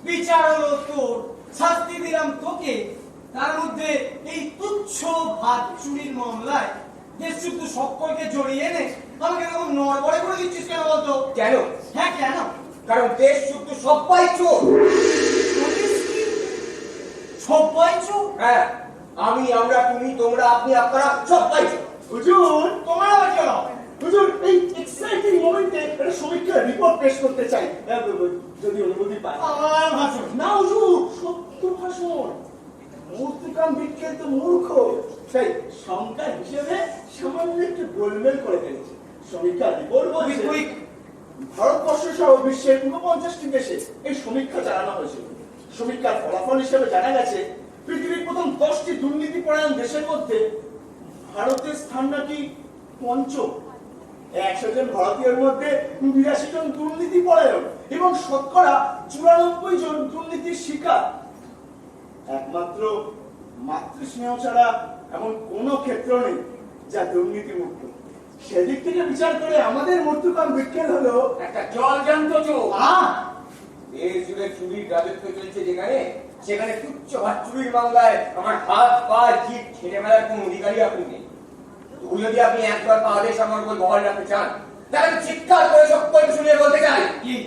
বিচার হলো তোর, শাস্তি দিলাম তোকে। তার মধ্যে এই তুচ্ছ ভাত চুরির মামলায় দেশ শুধু সকলকে জড়িয়ে এনে আমাকে এরকম নড়বড়ে করে দিচ্ছিস কেন বলতো? কেন? হ্যাঁ কেন? কারণ দেশ শুধু সবাই চোর। সবাই চোর? হ্যাঁ, আমি, আমরা, তুমি, তোমরা, আপনি, আপনারা সবাই চোর। হুজুর, তোমার আবার কি হলো? হুজুর, এই এক্সাইটিং মোমেন্টে একটা সমীক্ষার রিপোর্ট পেশ করতে চাই, যদি অনুমতি পাই। আমার ভাষণ না হুজুর, সত্য ভাষণ। মূর্তিকাম বিজ্ঞান তো মূর্খ, তাই সংখ্যা হিসেবে সামান্য একটু গোলমেল করে ফেলেছে। সমীক্ষার রিপোর্ট বলছে ভারতবর্ষ সহ বিশ্বের ৪৯টি দেশে এই সমীক্ষা চালানো হয়েছিল। সমীক্ষার ফলাফল হিসেবে জানা গেছে পৃথিবীর প্রথম 10টি দুর্নীতিপরায়ণ দেশের মধ্যে ভারতের স্থান নাকি পঞ্চম। ১০০ জন ভারতীয়ের মধ্যে ৮২ জন দুর্নীতিপরায়ণ এবং শতকরা ৯৪ জন দুর্নীতির শিকার। একমাত্র মাতৃস্নেহ ছাড়া এমন কোন ক্ষেত্র নেই যা দুর্নীতি মুক্ত। সেদিক থেকে বিচার করে আমাদের মর্তুকাম বিজ্ঞান হলো একটা জলজান্ত চোর। দেশ জুড়ে চুরির রাজত্ব চলছে যেখানে, সেখানে তুচ্ছ ভাত চুরির মামলায় আমার হাত পা জিপ ছেড়ে ফেলার কোন অধিকারী আপনি নেই। তবু যদি আপনি একবার আদেশ আমার উপর বহাল রাখতে চান, তাহলে চিৎকার করে সকলকে শুনিয়ে বলতে চাই,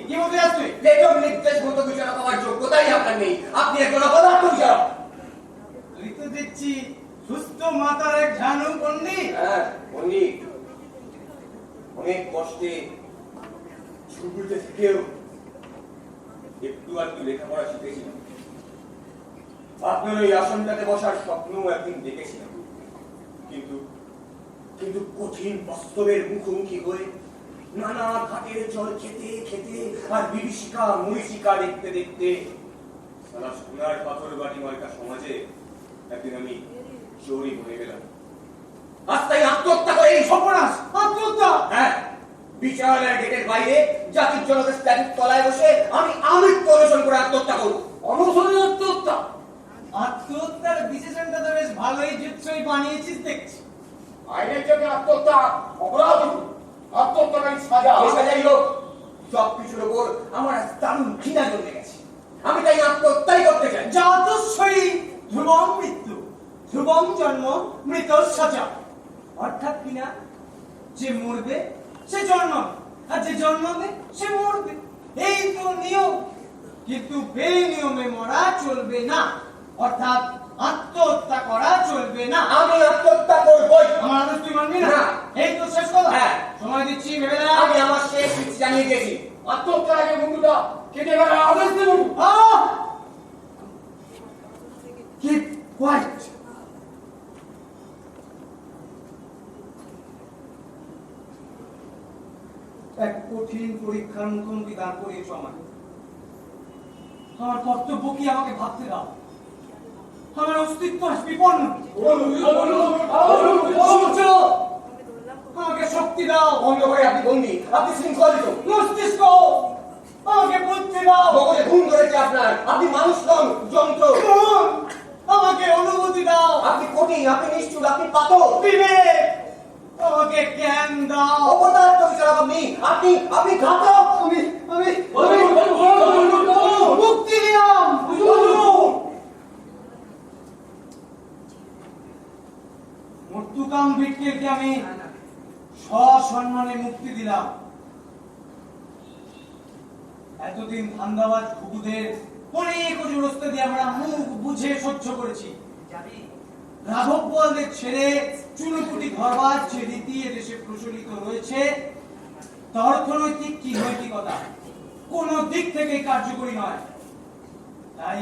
কি বলতে যাচ্ছ তুই? লেখক নির্দেশ মতো বিচারক হওয়ার যোগ্যতাই আপনার নেই। আপনি একজন অপদার্থ বিচারক। তুই তো দেখছি সুস্থ মাতার এক ঝানু পণ্ডিত। হ্যাঁ পণ্ডিত, অনেক কষ্টে ছুটতে থেকেও একটু আধটু লেখাপড়া শিখেছিলাম। আপনার ওই আসনটাতে বসার স্বপ্নও একদিন দেখেছিলাম, কিন্তু কিন্তু কঠিন বাস্তবের মুখোমুখি হয়ে নানা ঘাটের জল খেতে খেতে আর বিভীষিকা মরীচিকা দেখতে দেখতে সারা সোনার পাথর বাটি মার্কা সমাজে একদিন আমি চোরই হয়ে গেলাম। আজ তাই আত্মহত্যা করে এই সর্বনাশ! আত্মহত্যা? হ্যাঁ, বিচারালয়ের গেটের বাইরে জাতির জনকের স্ট্যাচুর তলায় বসে আমি আমৃত্যু অনশন করে আত্মহত্যা করবো। অনশনে আত্মহত্যা? আত্মহত্যার বিশেষণটা তো বেশ ভালোই জুৎসই বানিয়েছিস দেখছি। আইনের চোখে আত্মহত্যা অপরাধ, আত্মহত্যাকারী সাজা। এই সাজাই হোক, সবকিছুর ওপর আমার দারুণ ঘৃণা জন্মে গেছে। আমি তাই আত্মহত্যাই করতে চাই। জাতস্বরী ধ্রুবম মৃত্যু, ধ্রুবম জন্ম, মৃত সাজা। অর্থাৎ কিনা যে মরবে সে জন্মাবে, আর যে জন্মাবে সে মরবে, এই তো নিয়ম। কিন্তু বেনিয়মে মরা চলবে না, অর্থাৎ আত্মহত্যা করা চলবে না। আমি আত্মহত্যা করবই। আমার আদেশ তুই মানবি না? না। এই তো শেষ কথা। হ্যাঁ। সময় দিচ্ছি, ভেবে না। আমি আমার শেষ ইচ্ছে জানিয়ে দিয়েছি। আত্মহত্যার আগে বন্ধুটা কেটে ফেলার আদেশ দেব। Keep quiet. এক কঠিন পরীক্ষার মুখোমুখি দাঁড় করিয়েছ আমাকে। আমার কর্তব্য কি আমাকে ভাবতে দাও। আমার অস্তিত্ব আজ বিপন্ন। সূর্য, আমাকে শক্তি দাও। অন্ধকারে আপনি বন্দী, আপনি শৃঙ্খলিত। মস্তিষ্ক, আমাকে বুদ্ধি দাও। মগজে ঘুম ধরেছে আপনার, আপনি মানুষ নন, যন্ত্র। মন, আমাকে অনুভূতি দাও। আপনি কঠিন, আপনি নিষ্ঠুর, আপনি পাথর। বিবেক, আমাকে জ্ঞান দাও। অপদার্থ বিচারক আপনি ঘাতক। আমি মুক্তি দিলাম। মর্তুকাম ভিটকেলকে আমি সসম্মানে মুক্তি দিলাম। এতদিন ধান্দাবাজ ঘুঘুদের অনেক জোরস্তে দিয়ে আমরা মুখ বুঝে সহ্য করেছি। রাঘব বোয়ালদের ছেড়ে চুনোপুটি ঘরবাজ যে রীতি এদেশে প্রচলিত রয়েছে তা অর্থনৈতিক কি নৈতিকতা কোন দিক থেকে কার্যকরী নয়। তাই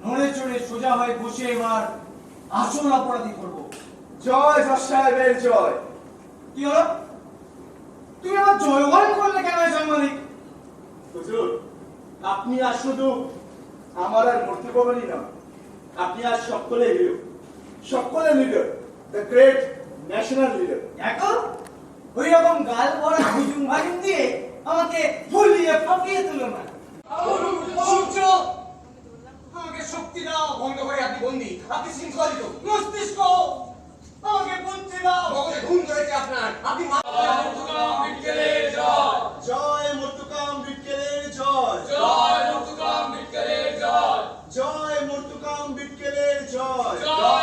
নড়ে চড়ে সোজা হয়ে বসে এবার আসল অপরাধী করবো। জয় জজ সাহেবের জয়। কি হলো? তুমি আমার জয়গান করলে কেন সাংবাদিক? হুজুর, আপনি আর শুধু আমার আর মর্তুকাবারই না, আপনি আর সকলে হিরো, সকলে leader, the great national leader. দেখো, ওই রকম গাল ভরা হুজুম ভাগিন দিয়ে আমাকে ভুলিয়ে ফাঁপিয়ে তুলো না। সূর্য, আমাকে শক্তি দাও। অন্ধকারে আপনি বন্দী, আপনি শৃঙ্খলিত। মস্তিষ্ক, আমাকে বুদ্ধি দাও। মগজে ঘুম ধরেছে আপনার, আপনি মর্তুকাম ভিটকেলের জয়, জয় মর্তুকাম ভিটকেলের জয়। জয় মর্তুকাম ভিটকেলের জয়, জয় মর্তুকাম ভিটকেলের জয়। জয়